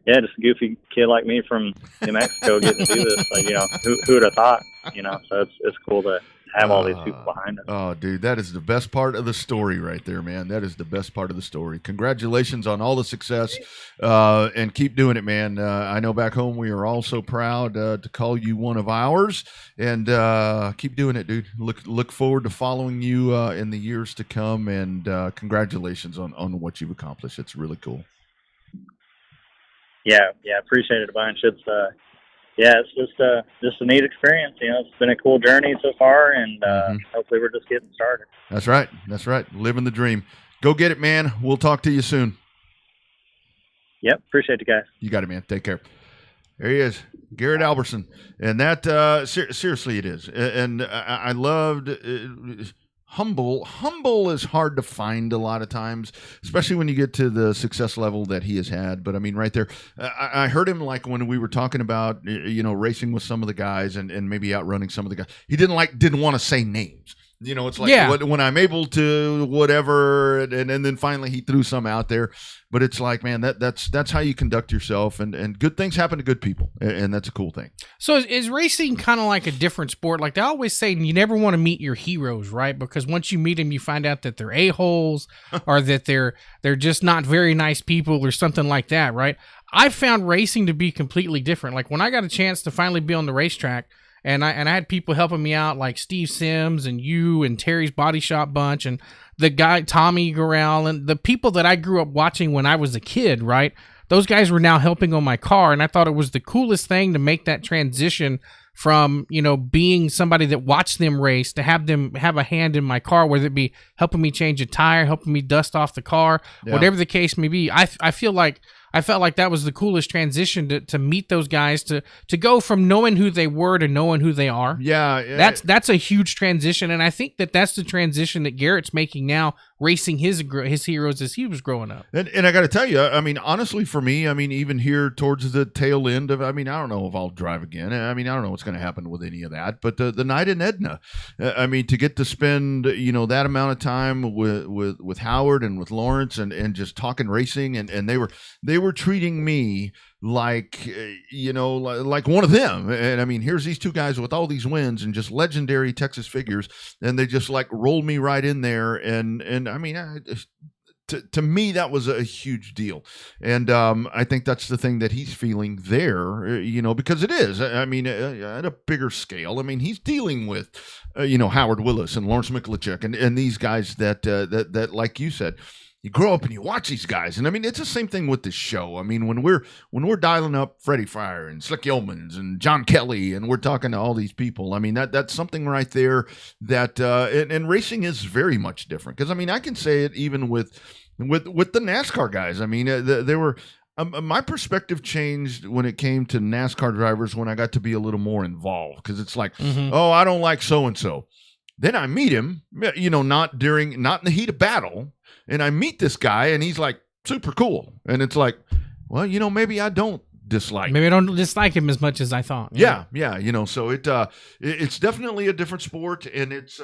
just a goofy kid like me from New Mexico getting to do this, who would have thought? So it's cool to have all these people behind us. Oh, dude, that is the best part of the story right there, man. That is the best part of the story. Congratulations on all the success, and keep doing it, man. I know back home we are all so proud to call you one of ours, and keep doing it, dude. Look forward to following you in the years to come, and congratulations on what you've accomplished. It's really cool. Yeah, appreciate it a bunch. It's just a neat experience. It's been a cool journey so far, and hopefully we're just getting started. That's right. Living the dream. Go get it, man. We'll talk to you soon. Yep, appreciate you guys. You got it, man. Take care. There he is, Garrett Albertson, and that seriously it is, and I loved. Humble is hard to find a lot of times, especially when you get to the success level that he has had. But I mean, right there, I heard him like when we were talking about, racing with some of the guys and maybe outrunning some of the guys. He didn't want to say names. It's like when I'm able to, whatever, and then finally he threw some out there. But it's like, man, that's how you conduct yourself, and good things happen to good people, and that's a cool thing. So is racing kind of like a different sport? Like they always say, you never want to meet your heroes, right? Because once you meet them, you find out that they're a-holes or that they're just not very nice people or something like that, right? I found racing to be completely different. Like when I got a chance to finally be on the racetrack, and I had people helping me out like Steve Sims and you and Terry's Body Shop Bunch and the guy Tommy Gorell and the people that I grew up watching when I was a kid, right? Those guys were now helping on my car, and I thought it was the coolest thing to make that transition from, being somebody that watched them race to have them have a hand in my car, whether it be helping me change a tire, helping me dust off the car, whatever the case may be. I felt like that was the coolest transition to meet those guys, to go from knowing who they were to knowing who they are. Yeah. That's a huge transition, and I think that's the transition that Garrett's making now, racing his heroes as he was growing up. And I got to tell you, I mean, honestly, for me, I mean, even here towards the tail end of, I mean, I don't know if I'll drive again. I mean, I don't know what's going to happen with any of that. But the night in Edna, I mean, to get to spend, that amount of time with Howard and with Lawrence and just talking racing, and they were treating me like like one of them. And I mean, here's these two guys with all these wins and just legendary Texas figures, and they just like rolled me right in there. And I mean, to me, that was a huge deal. And I think that's the thing that he's feeling there, because it is. I mean, at a bigger scale, I mean, he's dealing with, Howard Willis and Lawrence Miklicek and these guys that, like you said, you grow up and you watch these guys. And I mean, it's the same thing with this show. I mean, when we're dialing up Freddie Fryer and Slick Yeomans and John Kelly, and we're talking to all these people, I mean, that's something right there that, and racing is very much different. Because I mean, I can say it even with the NASCAR guys. I mean, they were, my perspective changed when it came to NASCAR drivers when I got to be a little more involved. Because it's like, oh, I don't like so-and-so. Then I meet him, not in the heat of battle. And I meet this guy, and he's like super cool. And it's like, well, maybe I don't dislike. Maybe I don't dislike him as much as I thought. Yeah. So it's definitely a different sport, and it's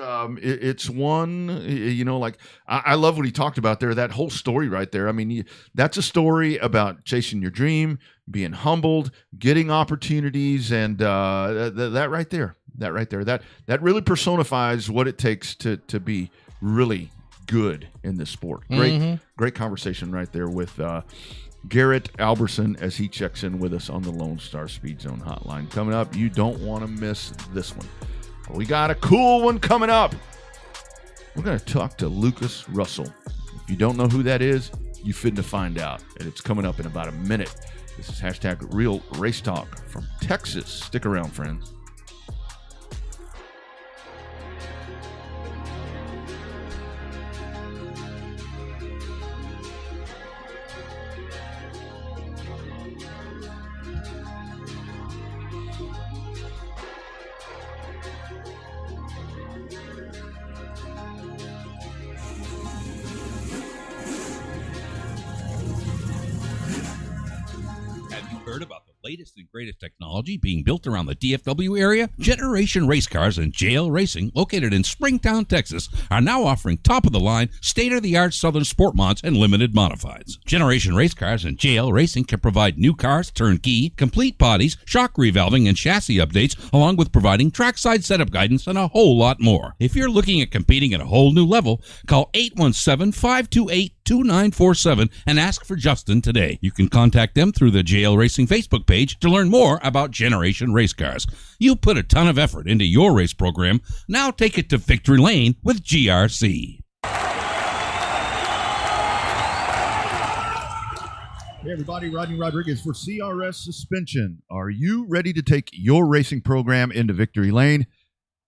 one, like I love what he talked about there. That whole story right there. I mean, that's a story about chasing your dream, being humbled, getting opportunities, and that right there, that really personifies what it takes to be really good in this sport. Great conversation right there with Garrett Alberson as he checks in with us on the Lone Star Speed Zone hotline. Coming up, you don't want to miss this one. We got a cool one coming up. We're going to talk to Lucas Russell. If you don't know who that is, you finna find out, and it's coming up in about a minute. This is #Real Race Talk from Texas. Stick around, friends. About the latest and greatest technology being built around the DFW area? Generation Race Cars and JL Racing, located in Springtown, Texas, are now offering top-of-the-line, state-of-the-art Southern Sport mods and limited modifieds. Generation Race Cars and JL Racing can provide new cars, turnkey, complete bodies, shock revalving, and chassis updates, along with providing trackside setup guidance and a whole lot more. If you're looking at competing at a whole new level, call 817-528-2947 and ask for Justin today. You can contact them through the JL Racing Facebook page to learn more about Generation Race Cars. You put a ton of effort into your race program. Now take it to victory lane with GRC. Hey everybody, Rodney Rodriguez for CRS Suspension. Are you ready to take your racing program into victory lane?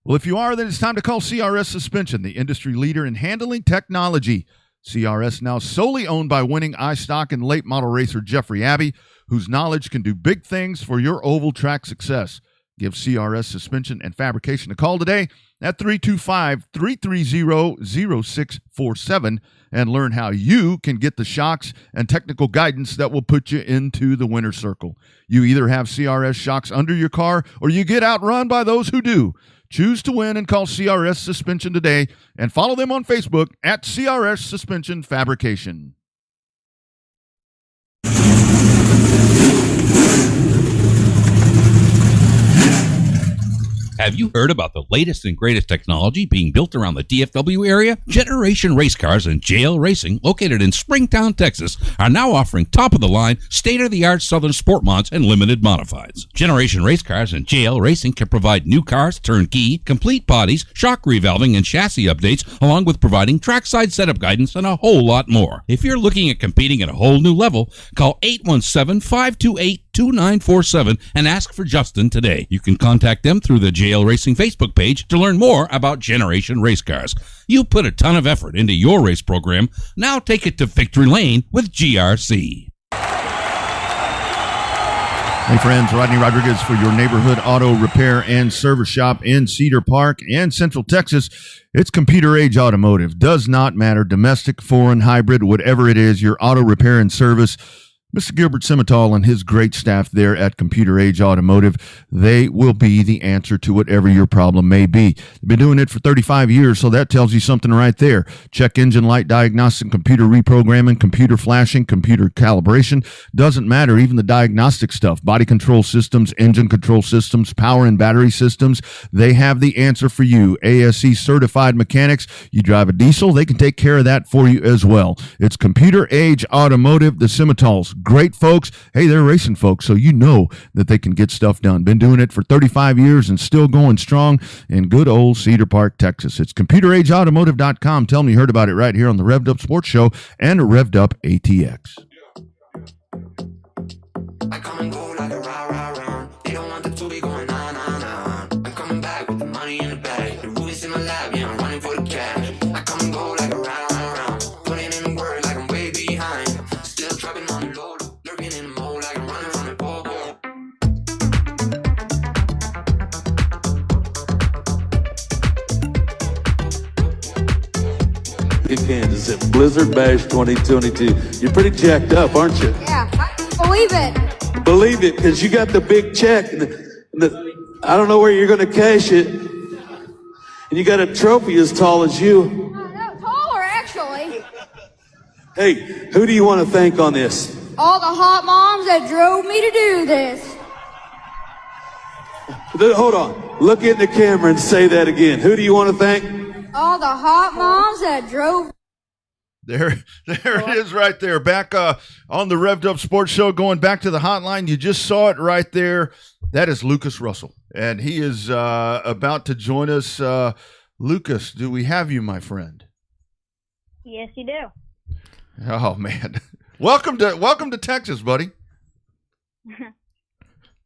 Well, if you are, then it's time to call CRS Suspension, the industry leader in handling technology. CRS now solely owned by winning iStock and late model racer Jeffrey Abbey, whose knowledge can do big things for your oval track success. Give CRS Suspension and Fabrication a call today at 325-330-0647 and learn how you can get the shocks and technical guidance that will put you into the winner's circle. You either have CRS shocks under your car or you get outrun by those who do. Choose to win and call CRS Suspension today and follow them on Facebook at CRS Suspension Fabrication. Have you heard about the latest and greatest technology being built around the DFW area? Generation Race Cars and JL Racing, located in Springtown, Texas, are now offering top-of-the-line, state-of-the-art Southern Sport mods and limited modifieds. Generation Race Cars and JL Racing can provide new cars, turnkey, complete bodies, shock revalving, and chassis updates, along with providing trackside setup guidance and a whole lot more. If you're looking at competing at a whole new level, call 817-528-2947 and ask for Justin today. You can contact them through the JL Racing Facebook page to learn more about Generation Race Cars. You put a ton of effort into your race program. Now take it to victory lane with GRC. Hey friends, Rodney Rodriguez for your neighborhood auto repair and service shop in Cedar Park and Central Texas. It's Computer Age Automotive. Does not matter, domestic, foreign, hybrid, whatever it is, your auto repair and service. Mr. Gilbert Simmental and his great staff there at Computer Age Automotive, they will be the answer to whatever your problem may be. They've been doing it for 35 years, so that tells you something right there. Check engine light diagnostic, computer reprogramming, computer flashing, computer calibration. Doesn't matter, even the diagnostic stuff. Body control systems, engine control systems, power and battery systems. They have the answer for you. ASE certified mechanics. You drive a diesel, they can take care of that for you as well. It's Computer Age Automotive, the Simmentals. Great folks. Hey, they're racing folks, so you know that they can get stuff done. Been doing it for 35 years and still going strong in good old Cedar Park, Texas. It's computerageautomotive.com. Tell them you heard about it right here on the Revved Up Sports Show and Revved Up ATX. I come and go like a rah. They don't want the to be going on. I'm coming back with the money in the bag. The rubies in my lap, yeah, I'm running for the cash. I come and go like a rah. Putting in the work like I'm way behind. Still trapping on the load, lurking in the mode like I'm running from the pole. In Kansas at Blizzard Bash 2022. You're pretty jacked up, aren't you? Yeah, believe it. Believe it, because you got the big check. I don't know where you're going to cash it. And you got a trophy as tall as you. No, taller, actually. Hey, who do you want to thank on this? All the hot moms that drove me to do this. Hold on. Look in the camera and say that again. Who do you want to thank? All the hot moms that drove. There it is right there. Back on the Revved Up Sports Show, going back to the hotline. You just saw it right there. That is Lucas Russell, and he is about to join us. Lucas, do we have you, my friend? Yes, you do. Oh, man. Welcome to Texas, buddy.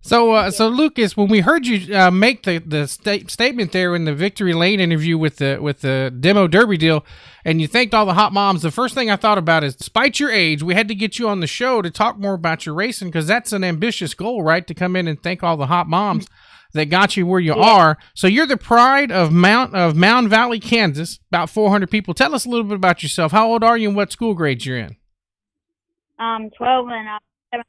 So Lucas, when we heard you make the statement there in the Victory Lane interview with the demo derby deal, and you thanked all the hot moms, the first thing I thought about is, despite your age, we had to get you on the show to talk more about your racing, because that's an ambitious goal, right? To come in and thank all the hot moms that got you where you are. So you're the pride of Mound Valley, Kansas. About 400 people. Tell us a little bit about yourself. How old are you and what school grades you're in? 12 and 7.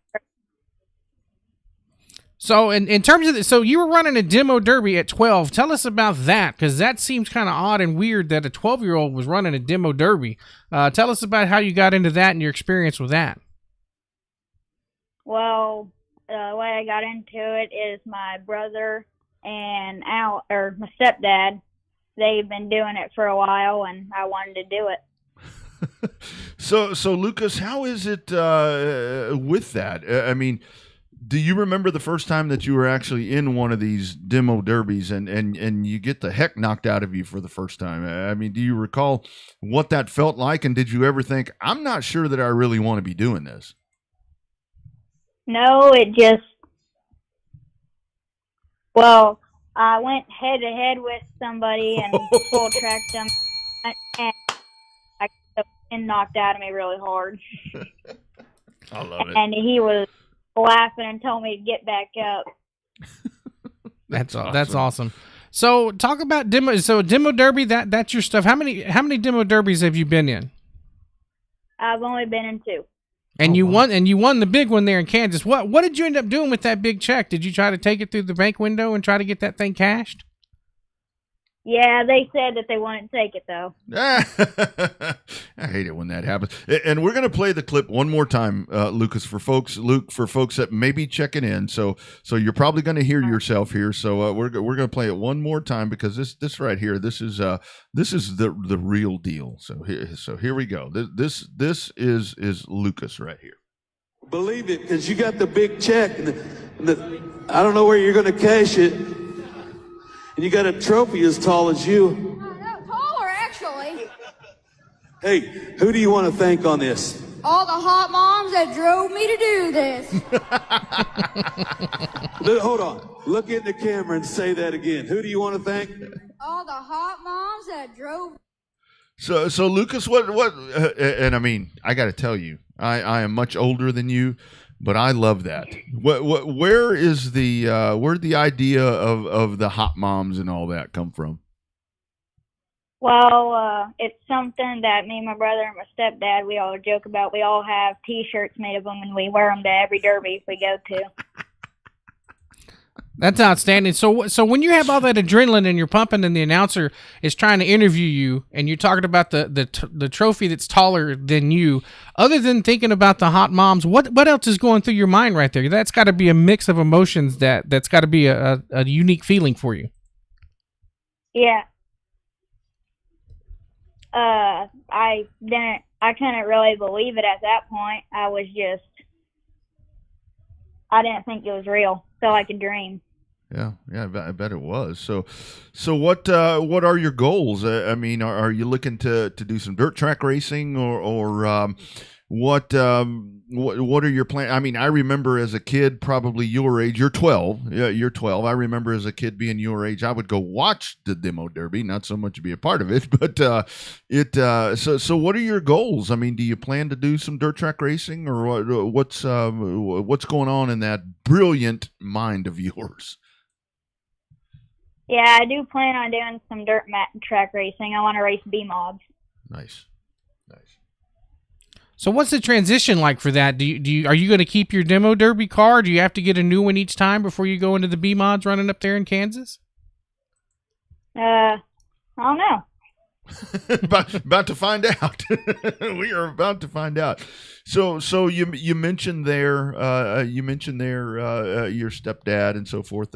So in terms of so you were running a demo derby at 12. Tell us about that, because that seems kind of odd and weird that a 12-year-old was running a demo derby. Tell us about how you got into that and your experience with that. Well, the way I got into it is my brother and my stepdad. They've been doing it for a while, and I wanted to do it. So Lucas, how is it with that? I mean, do you remember the first time that you were actually in one of these demo derbies and you get the heck knocked out of you for the first time? I mean, do you recall what that felt like? And did you ever think, I'm not sure that I really want to be doing this? No, I went head to head with somebody and full tracked them, and I got knocked out of me really hard. I love it. And he was laughing and told me to get back up. That's awesome. So talk about demo. So demo derby, that's your stuff. How many demo derbies have you been in? I've only been in 2. And you won the big one there in Kansas. What did you end up doing with that big check? Did you try to take it through the bank window and try to get that thing cashed? Yeah, they said that they wouldn't take it, though. I hate it when that happens. And we're going to play the clip one more time, Lucas, for folks that may be checking in. So you're probably going to hear yourself here. So we're going to play it one more time, because this right here, this is the real deal. So here we go. This is Lucas right here. Believe it, because you got the big check. I don't know where you're going to cash it. And you got a trophy as tall as you. No, taller, actually. Hey, who do you want to thank on this? All the hot moms that drove me to do this. Hold on. Look in the camera and say that again. Who do you want to thank? All the hot moms that drove. So Lucas, what? And I mean, I got to tell you, I am much older than you, but I love that. Where is the idea of the hot moms and all that come from? Well, it's something that me and my brother and my stepdad, we all joke about. We all have T-shirts made of them, and we wear them to every derby we go to. That's outstanding. So when you have all that adrenaline and you're pumping, and the announcer is trying to interview you, and you're talking about the trophy that's taller than you, other than thinking about the hot moms, what else is going through your mind right there? That's got to be a mix of emotions. That's got to be a unique feeling for you. Yeah. I couldn't really believe it at that point. I didn't think it was real. Felt like a dream. Yeah, I bet it was. So what are your goals? I mean, are you looking to do some dirt track racing, or what are your plans? I mean, I remember as a kid, probably your age. You're 12. Yeah, you're 12. I remember as a kid being your age, I would go watch the demo derby, not so much to be a part of it, but So what are your goals? I mean, do you plan to do some dirt track racing, or what's going on in that brilliant mind of yours? Yeah, I do plan on doing some dirt track racing. I want to race B-mobs. Nice. So what's the transition like for that? Are you going to keep your demo derby car? Do you have to get a new one each time before you go into the B-mods running up there in Kansas? I don't know. about to find out. We are about to find out. So you mentioned there your stepdad and so forth.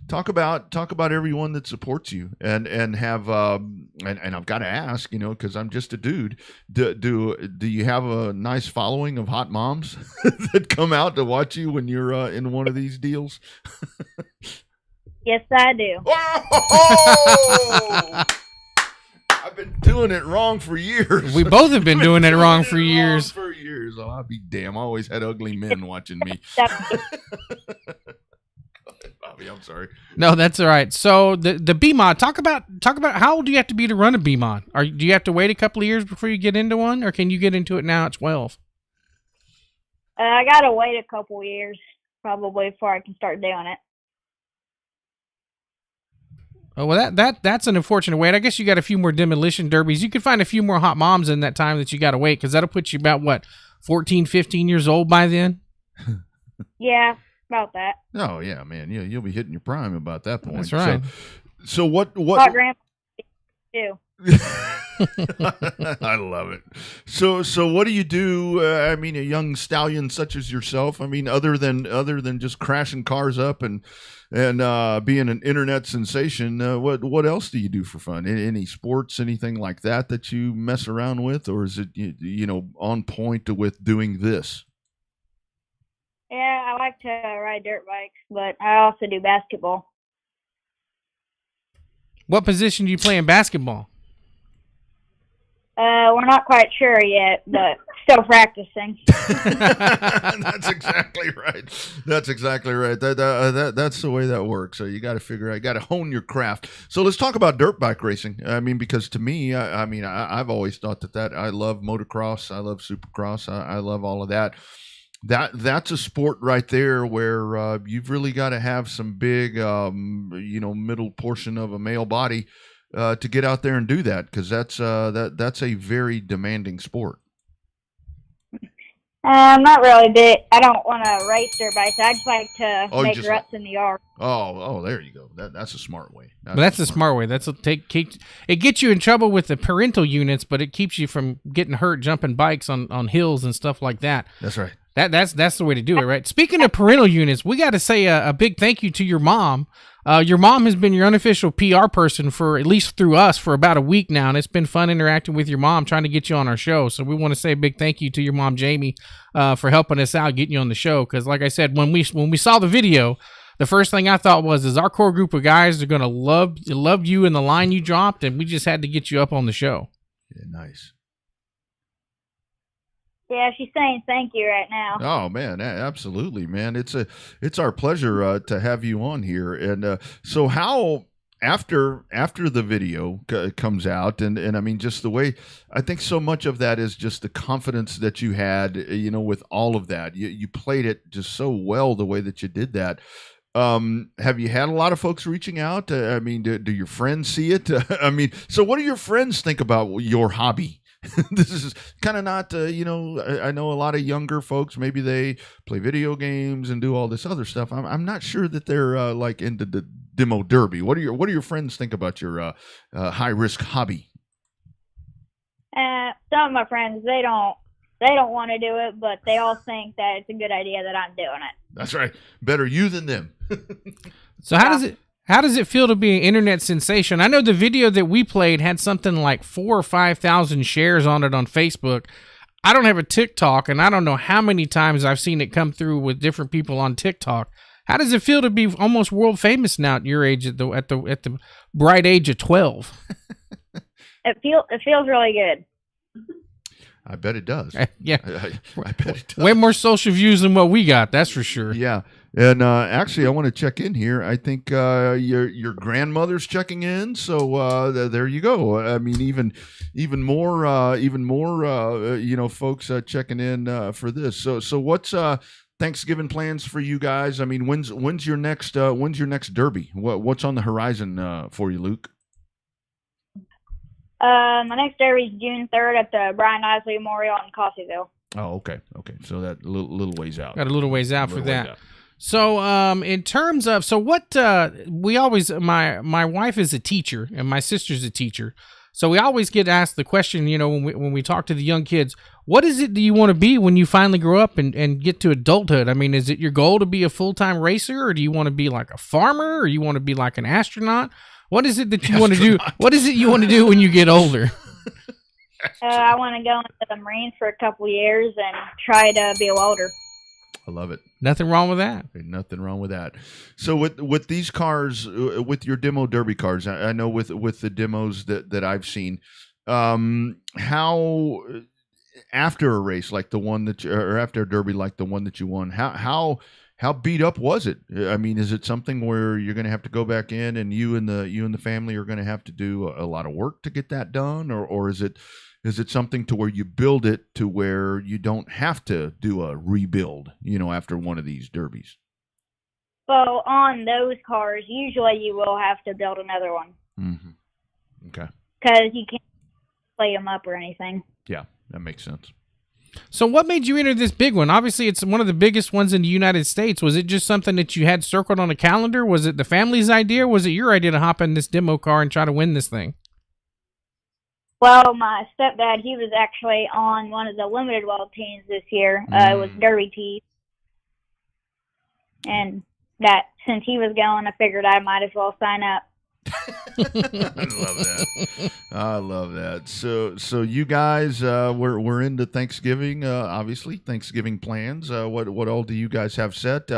Talk about everyone that supports you, and have and I've got to ask, because I'm just a dude. Do you have a nice following of hot moms that come out to watch you when you're in one of these deals? Yes, I do. Oh! I've been doing it wrong for years. We both have been doing it wrong for years. For years. Oh, I'll be damn. I always had ugly men watching me. Bobby, I'm sorry. No, that's all right. So the B-mod, talk about how old do you have to be to run a B-mod? Do you have to wait a couple of years before you get into one, or can you get into it now at 12? I got to wait a couple of years probably before I can start doing it. Oh, well, that's an unfortunate wait. I guess you got a few more demolition derbies. You could find a few more hot moms in that time that you got to wait, because that'll put you about, 14, 15 years old by then? Yeah, about that. Oh, yeah, man. You'll be hitting your prime about that point. That's right. So what? Hot grandpa too. I love it. So what do you do? I mean, a young stallion such as yourself. I mean, other than just crashing cars up and being an internet sensation, what else do you do for fun? Any sports, anything like that you mess around with, or is it on point with doing this? Yeah, I like to ride dirt bikes, but I also do basketball. What position do you play in basketball? We're not quite sure yet, but still practicing. That's exactly right. That's the way that works. So you got to figure out, you got to hone your craft. So let's talk about dirt bike racing. I mean, because to me, I've always thought that I love motocross. I love supercross. I love all of that. That's a sport right there where you've really got to have some big, middle portion of a male body to get out there and do that, because that's a very demanding sport. I'm not really big. I don't want to race dirt bikes. I just like to make ruts in the yard. Oh, there you go. That's a smart way. That's a smart way. It gets you in trouble with the parental units, but it keeps you from getting hurt jumping bikes on hills and stuff like that. That's right. That's the way to do it, right? Speaking of parental units, we got to say a big thank you to your mom. Your mom has been your unofficial PR person for, at least through us, for about a week now, and it's been fun interacting with your mom, trying to get you on our show. So we want to say a big thank you to your mom, Jamie, for helping us out, getting you on the show. Because like I said, when we saw the video, the first thing I thought is our core group of guys are going to love you and the line you dropped, and we just had to get you up on the show. Yeah, nice. Yeah, she's saying thank you right now. Oh man, absolutely, man. It's our pleasure to have you on here. And so how after the video comes out, and I mean, just the way, I think so much of that is just the confidence that you had, with all of that. You played it just so well the way that you did that. Have you had a lot of folks reaching out? I mean, do your friends see it? I mean, so what do your friends think about your hobby? This is kind of not, I know a lot of younger folks, maybe they play video games and do all this other stuff. I'm not sure that they're like into the demo derby. What do your friends think about your high risk hobby? Some of my friends, they don't want to do it, but they all think that it's a good idea that I'm doing it. That's right. Better you than them. So how does it feel to be an internet sensation? I know the video that we played had something like 4,000 or 5,000 shares on it on Facebook. I don't have a TikTok, and I don't know how many times I've seen it come through with different people on TikTok. How does it feel to be almost world famous now at your age, at the bright age of 12? It feels really good. I bet it does. Yeah. I bet it does. Way more social views than what we got, that's for sure. Yeah. And actually, I want to check in here. I think your grandmother's checking in, so there you go. I mean, even more, folks checking in for this. So what's Thanksgiving plans for you guys? I mean, when's your next derby? What's on the horizon for you, Luke? My next derby is June 3rd at the Brian Isley Memorial in Coffeyville. Oh, okay. So that little ways out. Got a little ways out for that. So, in terms of, my wife is a teacher and my sister's a teacher. So we always get asked the question, when we talk to the young kids, what is it that you want to be when you finally grow up and get to adulthood? I mean, is it your goal to be a full-time racer, or do you want to be like a farmer, or you want to be like an astronaut? What is it that you want to do? What is it you want to do when you get older? I want to go into the Marines for a couple years and try to be a welder. I love it. Nothing wrong with that. Nothing wrong with that. So with these cars, with your demo derby cars, I know with the demos that I've seen, how after a race like the one or after a derby like the one that you won, how beat up was it? I mean, is it something where you're going to have to go back in and you and the family are going to have to do a lot of work to get that done, or is it something to where you build it to where you don't have to do a rebuild, after one of these derbies? So on those cars, usually you will have to build another one. Mm-hmm. Okay. Because you can't play them up or anything. Yeah, that makes sense. So what made you enter this big one? Obviously, it's one of the biggest ones in the United States. Was it just something that you had circled on a calendar? Was it the family's idea? Or was it your idea to hop in this demo car and try to win this thing? Well, my stepdad, he was actually on one of the limited weld teams this year. It was Derby team. And that, since he was going, I figured I might as well sign up. I love that. So you guys, we're into Thanksgiving. Obviously, Thanksgiving plans. What all do you guys have set?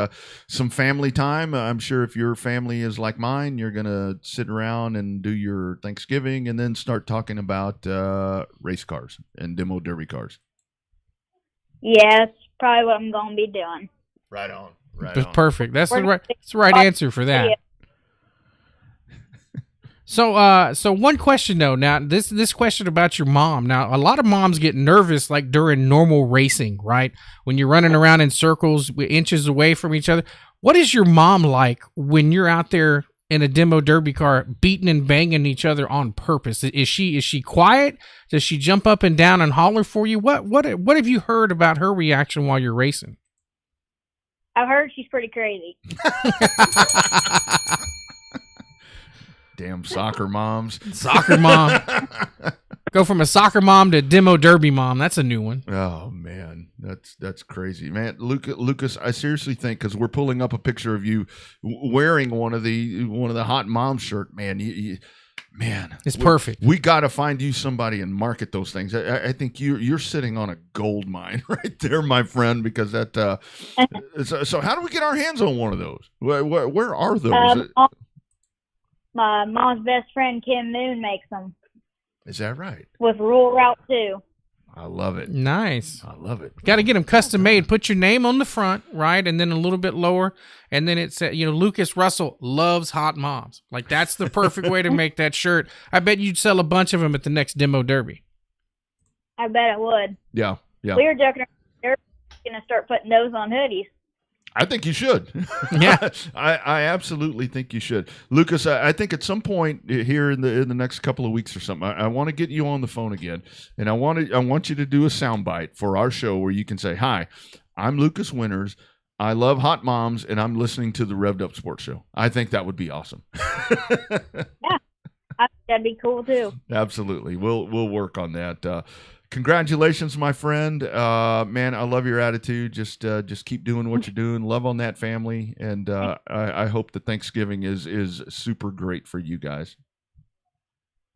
Some family time. I'm sure if your family is like mine, you're gonna sit around and do your Thanksgiving, and then start talking about race cars and demo derby cars. Yeah, that's probably what I'm gonna be doing. Right on. That's perfect. That's the right answer for that. Yeah. So one question though. Now, this question about your mom. Now, a lot of moms get nervous like during normal racing, right? When you're running around in circles, inches away from each other. What is your mom like when you're out there in a demo derby car, beating and banging each other on purpose? Is she quiet? Does she jump up and down and holler for you? What have you heard about her reaction while you're racing? I've heard she's pretty crazy. Damn soccer moms. Soccer mom. Go from a soccer mom to demo derby mom. That's a new one. Oh man, that's crazy, man. Lucas, I seriously think, because we're pulling up a picture of you wearing one of the hot mom shirt, man. Man, it's perfect. We got to find you somebody and market those things. I think you're sitting on a gold mine right there, my friend. Because that. So how do we get our hands on one of those? Where are those? My mom's best friend Kim Moon makes them. Is that right? With Rule Route 2. I love it. Nice. I love it. Got to get them custom made. Put your name on the front, right, and then a little bit lower, and then it said, Lucas Russell loves hot moms. Like, that's the perfect way to make that shirt. I bet you'd sell a bunch of them at the next demo derby. I bet it would. Yeah. We were joking around, they're going to start putting those on hoodies. I think you should. Yeah. I absolutely think you should. Lucas, I think at some point here in the next couple of weeks or something, I want to get you on the phone again, and I want you to do a soundbite for our show where you can say, "Hi, I'm Lucas Winters. I love hot moms, and I'm listening to the Revved Up Sports Show." I think that would be awesome. Yeah, I think that'd be cool too. Absolutely. We'll work on that. Congratulations, my friend. Man, I love your attitude. Just keep doing what you're doing. Love on that family, and I hope that Thanksgiving is super great for you guys.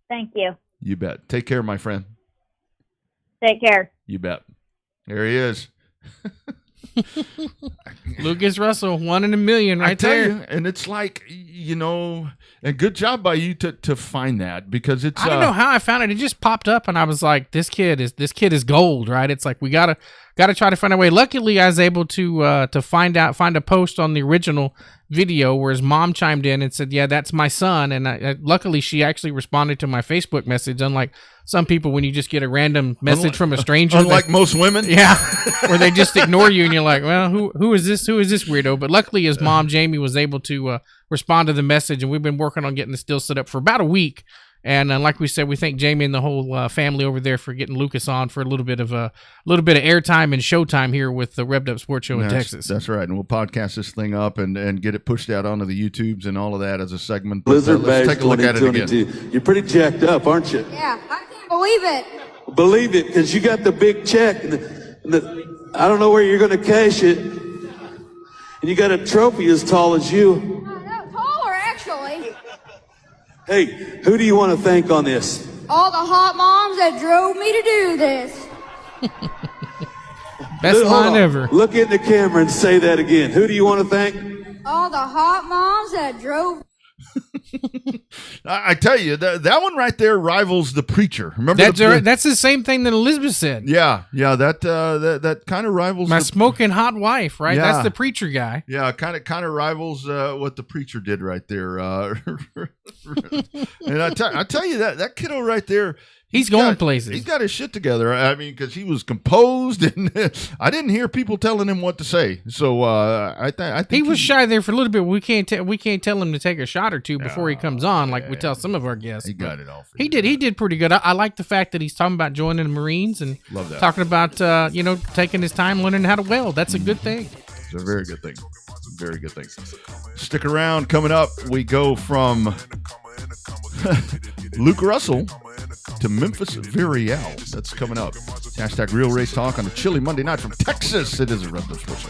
Thank you. You bet. Take care, my friend. Take care. You bet. There he is. Lucas Russell, 1 in a million, right there. You, and it's like, and good job by you to find that, because it's. I don't know how I found it. It just popped up, and I was like, "This kid is gold, right?" It's like we gotta try to find a way. Luckily, I was able to find a post on the original video where his mom chimed in and said, "Yeah, that's my son." And luckily, she actually responded to my Facebook message. Unlike some people, when you just get a random message from a stranger, unlike most women, yeah, where they just ignore you, and you're like, "Well, who is this? Who is this weirdo?" But luckily, his mom Jamie was able to respond to the message, and we've been working on getting the still set up for about a week. And like we said, we thank Jamie and the whole family over there for getting Lucas on for a little bit of airtime and showtime here with the Revved Up Sports Show in Texas. That's right, and we'll podcast this thing up and get it pushed out onto the YouTubes and all of that as a segment. Blizzard let's Bags take a look at it again. 2022. You're pretty jacked up, aren't you? Yeah, I can't believe it. Believe it, because you got the big check. I don't know where you're going to cash it. And you got a trophy as tall as you. No, taller, actually. Hey, who do you want to thank on this? All the hot moms that drove me to do this. Best Hold line on. ever. Look in the camera and say that again. Who do you want to thank? All the hot moms that drove. I tell you, that one right there rivals The Preacher. Remember That's the same thing that Elizabeth said. Yeah, that kind of rivals My smoking hot wife, right? Yeah. That's the preacher guy. Yeah, kind of rivals what The Preacher did right there. And I tell you that kiddo right there, He's going places. He's got his shit together. I mean, because he was composed, and I didn't hear people telling him what to say. So I think he was shy there for a little bit. We can't tell him to take a shot or two before he comes on, like we tell some of our guests. He got it all. He did pretty good. I like the fact that he's talking about joining the Marines and Love that. talking about taking his time learning how to weld. That's a good thing. It's a very good thing. Very good thing. Stick around. Coming up, we go from Luke Russell to Memphis Virial. That's coming up. Hashtag Real Race Talk on a chilly Monday night from Texas. It is a Revved Up Sports Show.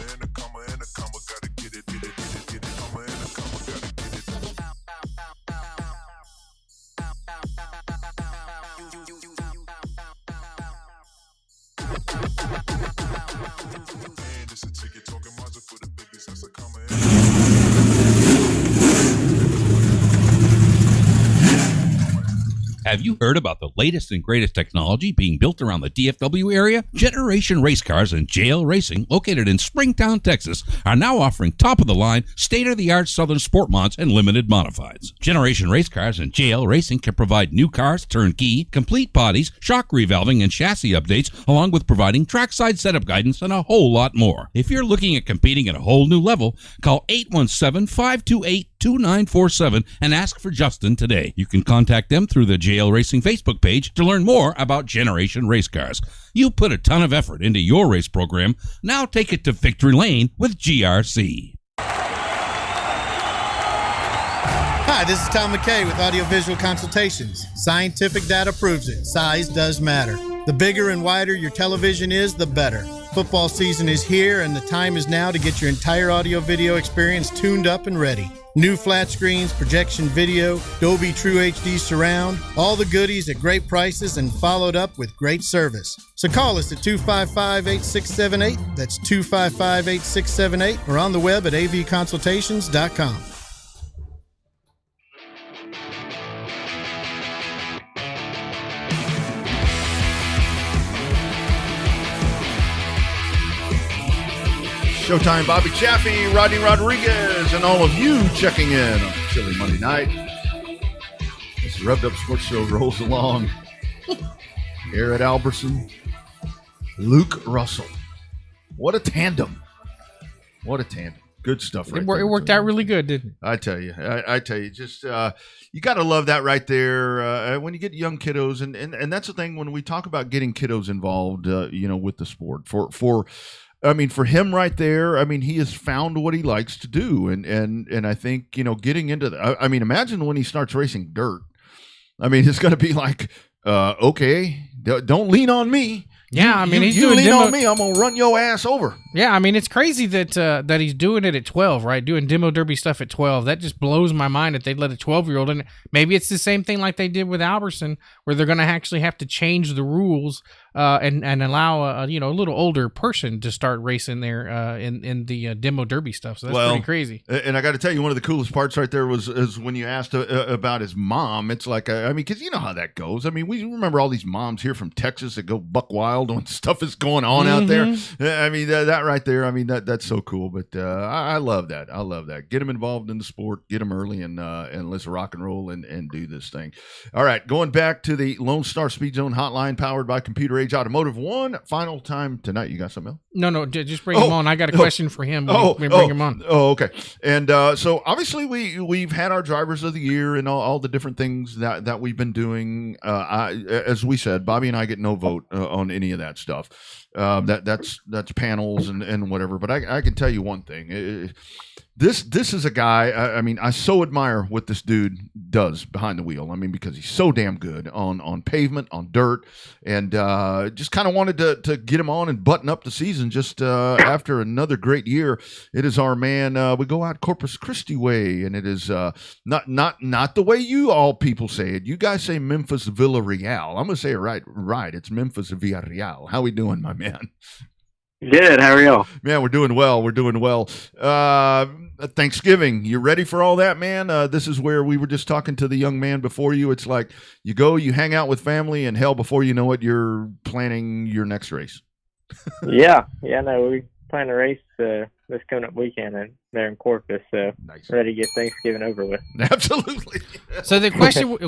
Have you heard about the latest and greatest technology being built around the DFW area? Generation Race Cars and JL Racing, located in Springtown, Texas, are now offering top-of-the-line, state-of-the-art Southern Sport mods and limited modifieds. Generation Race Cars and JL Racing can provide new cars, turnkey, complete bodies, shock revalving, and chassis updates, along with providing trackside setup guidance and a whole lot more. If you're looking at competing at a whole new level, call 817-528-2947 and ask for Justin today. You can contact them through the JL Racing Facebook page to learn more about Generation Race Cars. You put a ton of effort into your race program. Now take it to victory lane with GRC. Hi, this is Tom McKay with Audiovisual Consultations. Scientific data proves it. Size does matter. The bigger and wider your television is, the better. Football season is here, and the time is now to get your entire audio-video experience tuned up and ready. New flat screens, projection video, Dolby True HD surround, all the goodies at great prices and followed up with great service. So call us at 255-8678. That's 255-8678 or on the web at avconsultations.com. Showtime, Bobby Chaffee, Rodney Rodriguez, and all of you checking in on a chilly Monday night. This Revved Up Sports Show rolls along. Garrett Alberson, Luke Russell. What a tandem. What a tandem. Good stuff. Right It there, worked out really good, didn't it? I tell you, I tell you, just you got to love that right there. When you get young kiddos, and that's the thing when we talk about getting kiddos involved, with the sport. For him right there, he has found what he likes to do, and I think getting into imagine when he starts racing dirt. It's going to be like, okay, don't lean on me. Yeah, he's you doing lean on me, I'm gonna run your ass over. Yeah, it's crazy that he's doing it at 12, right? Doing demo derby stuff at 12. That just blows my mind that they'd let a 12-year-old in. Maybe it's the same thing like they did with Alberson, where they're going to actually have to change the rules and allow a little older person to start racing there in the demo derby stuff. So that's pretty crazy. And I got to tell you, one of the coolest parts right there is when you asked about his mom. It's like, because you know how that goes. We remember all these moms here from Texas that go buck wild when stuff is going on out there. That right there, that's so cool. But I love that. I love that. Get them involved in the sport, get them early, and let's rock and roll and do this thing. All right, going back to the Lone Star Speed Zone hotline powered by Computer Age Automotive. One final time tonight. You got something else? No, just bring him on. I got a question for him. Bring him on. Oh, okay. And so obviously we've had our drivers of the year and all the different things that we've been doing. As we said, Bobby and I get no vote on any of that stuff. That's panels and whatever. But I can tell you one thing. This is a guy. I so admire what this dude does behind the wheel. Because he's so damn good on pavement, on dirt, and just kind of wanted to get him on and button up the season. Just after another great year, it is our man. We go out Corpus Christi way, and it is not the way you all people say it. You guys say Memphis Villarreal. I'm gonna say it right. It's Memphis Villarreal. How we doing, my man? Good. How are y'all? Man, we're doing well. Thanksgiving, you ready for all that, man? This is where we were just talking to the young man before you. It's like you go, you hang out with family, and hell, before you know it, you're planning your next race. Yeah. No, we plan a race this coming up weekend there in Corpus. So nice. Ready to get Thanksgiving over with. Absolutely. So the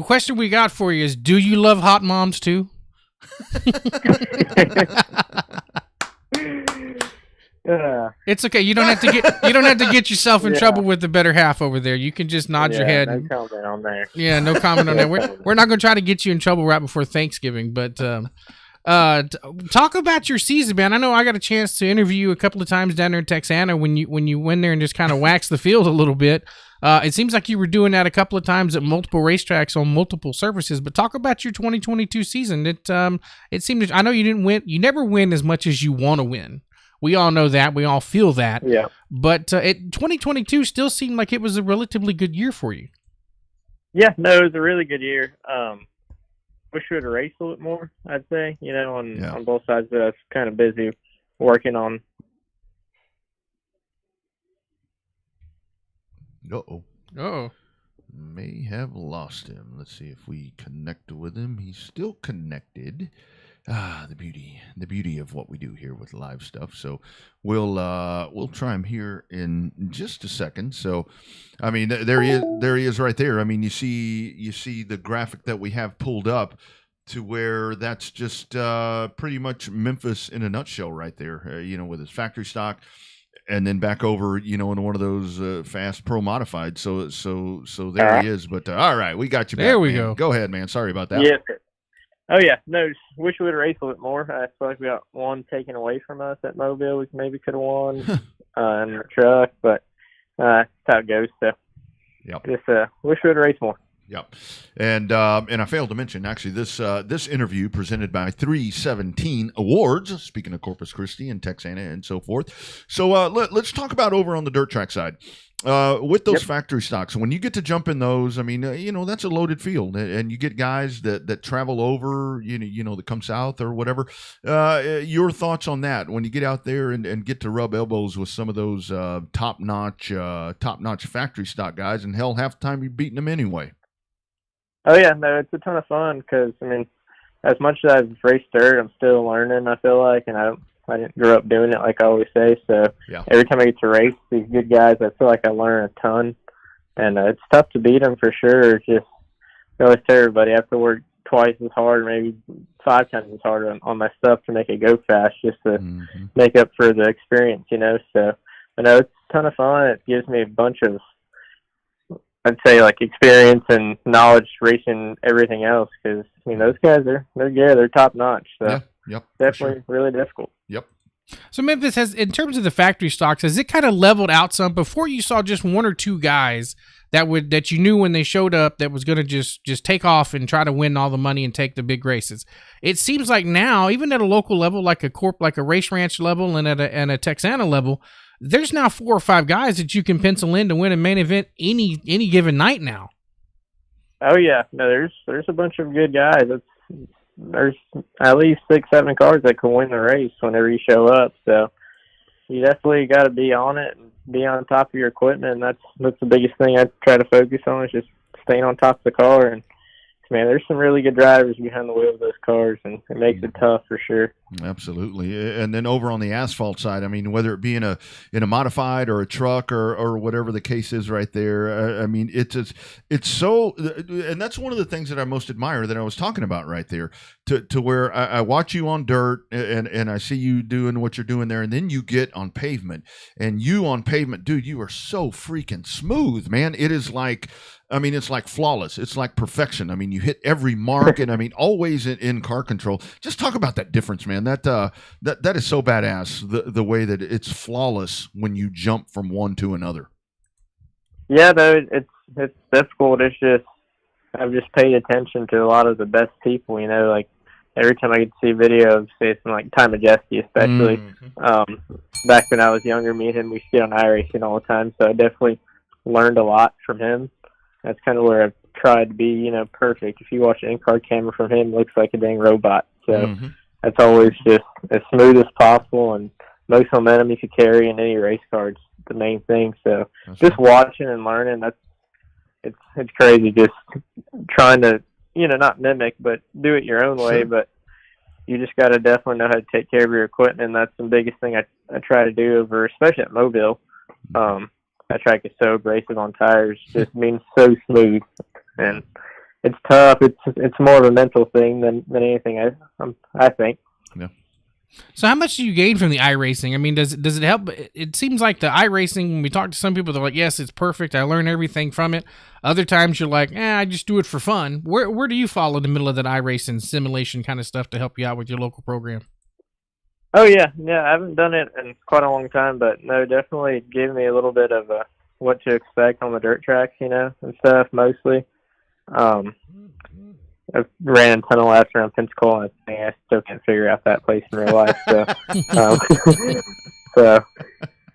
question we got for you is: do you love hot moms too? It's okay. You don't have to get yourself in trouble with the better half over there. You can just nod your head. No comment on there. Yeah, no comment on that. We're not going to try to get you in trouble right before Thanksgiving, but talk about your season, man. I know I got a chance to interview you a couple of times down there in Texana when you went there and just kind of waxed the field a little bit. It seems like you were doing that a couple of times at multiple racetracks on multiple surfaces. But talk about your 2022 season. It seemed I know you didn't win. You never win as much as you want to win. We all know that. We all feel that. Yeah. But 2022 still seemed like it was a relatively good year for you. Yeah, no, it was a really good year. Wish we would have raced a little bit more, I'd say, on both sides. But I was kind of busy working on. Uh-oh. May have lost him. Let's see if we connect with him. He's still connected. The beauty of what we do here with live stuff. So we'll try him here in just a second. So, there he is right there. You see the graphic that we have pulled up to where that's just pretty much Memphis in a nutshell right there. With his factory stock. And then back over, in one of those fast pro modified. So there he is. But all right, we got you back. There we man. go. Go ahead, man. Sorry about that. Yeah. Oh yeah, no. Wish we would have raced a little bit more. I feel like we got one taken away from us at Mobile. We maybe could have won in the truck, but that's how it goes. So, yep. Just wish we would have raced more. Yep. And I failed to mention, actually, this interview presented by 317 Awards, speaking of Corpus Christi and Texana and so forth. So let's talk about over on the dirt track side. With those factory stocks, when you get to jump in those, that's a loaded field, and you get guys that travel over, that come south or whatever. Your thoughts on that when you get out there and get to rub elbows with some of those top-notch factory stock guys, and hell, half the time you're beating them anyway. Oh yeah, no, it's a ton of fun because as much as I've raced dirt, I'm still learning. I feel like, and I didn't grow up doing it, like I always say. So every time I get to race these good guys, I feel like I learn a ton. And it's tough to beat them for sure. It's just, I always tell everybody, I have to work twice as hard, maybe 5 times as hard on my stuff to make it go fast, just to make up for the experience, So I know it's a ton of fun. It gives me a bunch of, I'd say, like, experience and knowledge racing everything else, because I mean those guys they're good, they're top notch. So definitely really difficult. Yep. So Memphis has, in terms of the factory stocks, has it kind of leveled out some? Before you saw just one or two guys that you knew when they showed up that was going to just take off and try to win all the money and take the big races. It seems like now, even at a local level, like a race ranch level and at a Texana level, there's now 4 or 5 guys that you can pencil in to win a main event any given night now. Oh yeah, no, there's a bunch of good guys. There's at least 6-7 cars that can win the race whenever you show up. So you definitely got to be on it and be on top of your equipment. And that's the biggest thing I try to focus on, is just staying on top of the car. And man, there's some really good drivers behind the wheel of those cars, and it makes it tough for sure. Absolutely. And then over on the asphalt side, I mean, whether it be in a modified or a truck or whatever the case is right there, I mean, it's so, and that's one of the things that I most admire that I was talking about right there, to where I watch you on dirt and I see you doing what you're doing there, and then you get on pavement, and you on pavement, dude, you are so freaking smooth, man. It is like, I mean, it's like flawless. It's like perfection. I mean, you hit every mark, and I mean, always in car control. Just talk about that difference, man. That is so badass. The way that it's flawless when you jump from one to another. Yeah, though it's difficult. It's just, I've just paid attention to a lot of the best people. You know, like every time I get to see video of, say, some like Ty Majeski, especially. Back when I was younger, me and him, we used to get on iRacing all the time. So I definitely learned a lot from him. That's kind of where I've tried to be, you know, perfect. If you watch an in-car camera from him, it looks like a dang robot. So that's always just as smooth as possible, and most momentum you could carry in any race car. It's the main thing. So just watching and learning, it's crazy. Just trying to, you know, not mimic, but do it your own way. But you just got to definitely know how to take care of your equipment. And that's the biggest thing I try to do over, especially at Mobile. That track is so abrasive on tires, just means so smooth, and it's tough. It's more of a mental thing than anything, I think. Yeah. So how much do you gain from the iRacing? I mean, does it help? It seems like the iRacing, when we talk to some people, they're like, yes, it's perfect. I learn everything from it. Other times you're like, I just do it for fun. Where do you fall in the middle of that iRacing simulation kind of stuff to help you out with your local program? Oh, yeah. I haven't done it in quite a long time, but no, definitely gave me a little bit of what to expect on the dirt tracks, you know, and stuff, mostly. I've ran a ton of laps around Pensacola, and I still can't figure out that place in real life. So, no,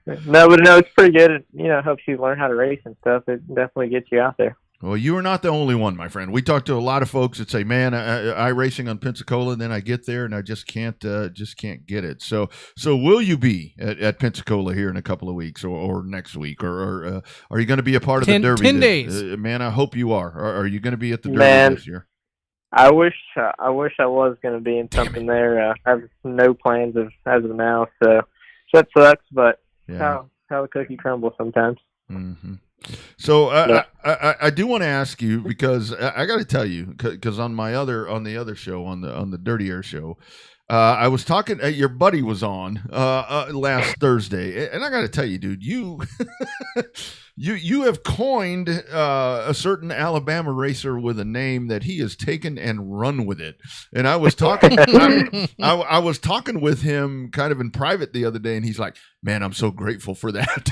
it's pretty good. It, you know, helps you learn how to race and stuff. It definitely gets you out there. Well, you are not the only one, my friend. We talk to a lot of folks that say, "Man, I racing on Pensacola, and then I get there and I just can't get it." So will you be at Pensacola here in a couple of weeks or next week, or are you going to be a part of the Derby? 10 days. Man, I hope you are. Are you going to be at the Derby this year? I wish I was going to be in something there. I have no plans as of now, so that sucks. But how the cookie crumbles sometimes. Mm-hmm. So I do want to ask you, because I got to tell you, because on the other show, on the Dirty Air show, I was talking. Your buddy was on last Thursday, and I got to tell you, dude, you have coined a certain Alabama racer with a name that he has taken and run with it. And I was talking, I was talking with him kind of in private the other day, and he's like, "Man, I'm so grateful for that."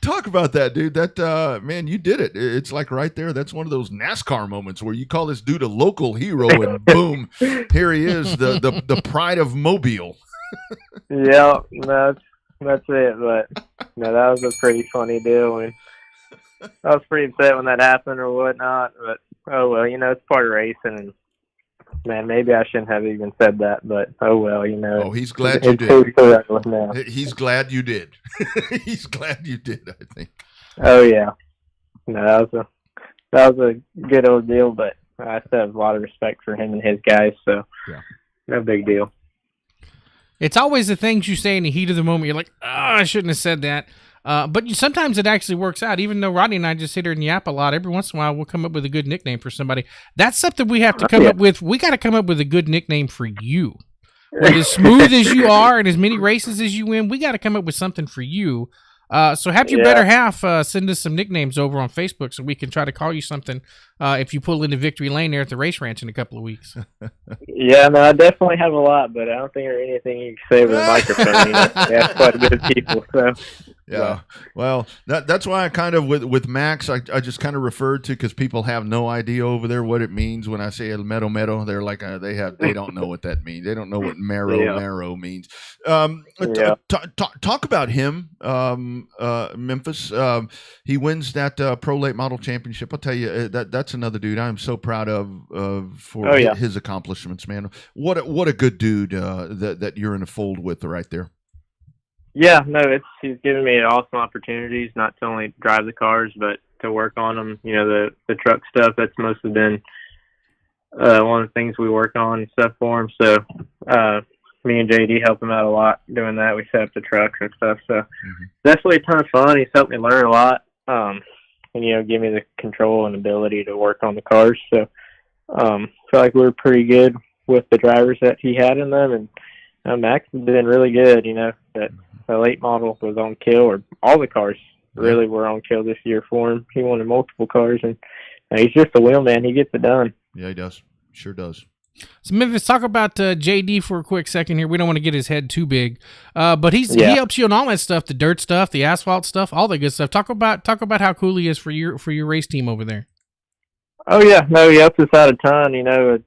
Talk about that, dude. That man, you did it. It's like right there. That's one of those NASCAR moments where you call this dude a local hero, and boom, here he is, the pride of Mobile. Yeah, that's it. But no, that was a pretty funny deal. I was pretty upset when that happened or whatnot. But oh well, you know, it's part of racing. And man, maybe I shouldn't have even said that. But oh well, you know. Oh, he's glad you did. He's glad you did. He's glad you did, I think. Oh yeah, no, that was a good old deal. But I still have a lot of respect for him and his guys. So no big deal. It's always the things you say in the heat of the moment. You're like, I shouldn't have said that. But sometimes it actually works out. Even though Rodney and I just sit here and yap a lot, every once in a while we'll come up with a good nickname for somebody. That's something we have to come up with. We got to come up with a good nickname for you. with as smooth as you are and as many races as you win, we got to come up with something for you. So have your better half send us some nicknames over on Facebook so we can try to call you something if you pull into Victory Lane there at the race ranch in a couple of weeks. Yeah, no, I definitely have a lot, but I don't think there's anything you can say with a microphone. You know? That's quite a bit of people. So. Yeah. Well, that's why I kind of with Max, I just kind of referred to, because people have no idea over there what it means when I say el mero mero. They're like they don't know what that means. They don't know what mero means. Talk about him, Memphis. He wins that Pro Late Model Championship. I'll tell you that's another dude I'm so proud of for his accomplishments, man. What a good dude that you're in the fold with right there. Yeah, no, he's given me awesome opportunities, not to only drive the cars, but to work on them. You know, the truck stuff, that's mostly been one of the things we work on and stuff for him. So me and JD help him out a lot doing that. We set up the trucks and stuff. So definitely a ton of fun. He's helped me learn a lot and, you know, give me the control and ability to work on the cars. So I feel like we were pretty good with the drivers that he had in them. And Max has been really good, you know, that the late model was on kill, or all the cars really were on kill this year for him. He wanted multiple cars, and he's just a wheel man. He gets it done. Yeah, he does. Sure does. So Memphis, talk about JD for a quick second here. We don't want to get his head too big, but he helps you on all that stuff, the dirt stuff, the asphalt stuff, all the good stuff. Talk about how cool he is for your race team over there. Oh yeah, no, he helps us out a ton. You know,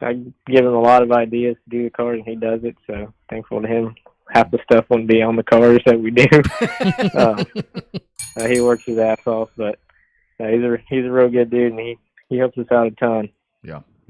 I give him a lot of ideas to do the cars, and he does it. So thankful to him. Half the stuff wouldn't be on the cars that we do. He works his ass off, but he's a real good dude, and he helps us out a ton.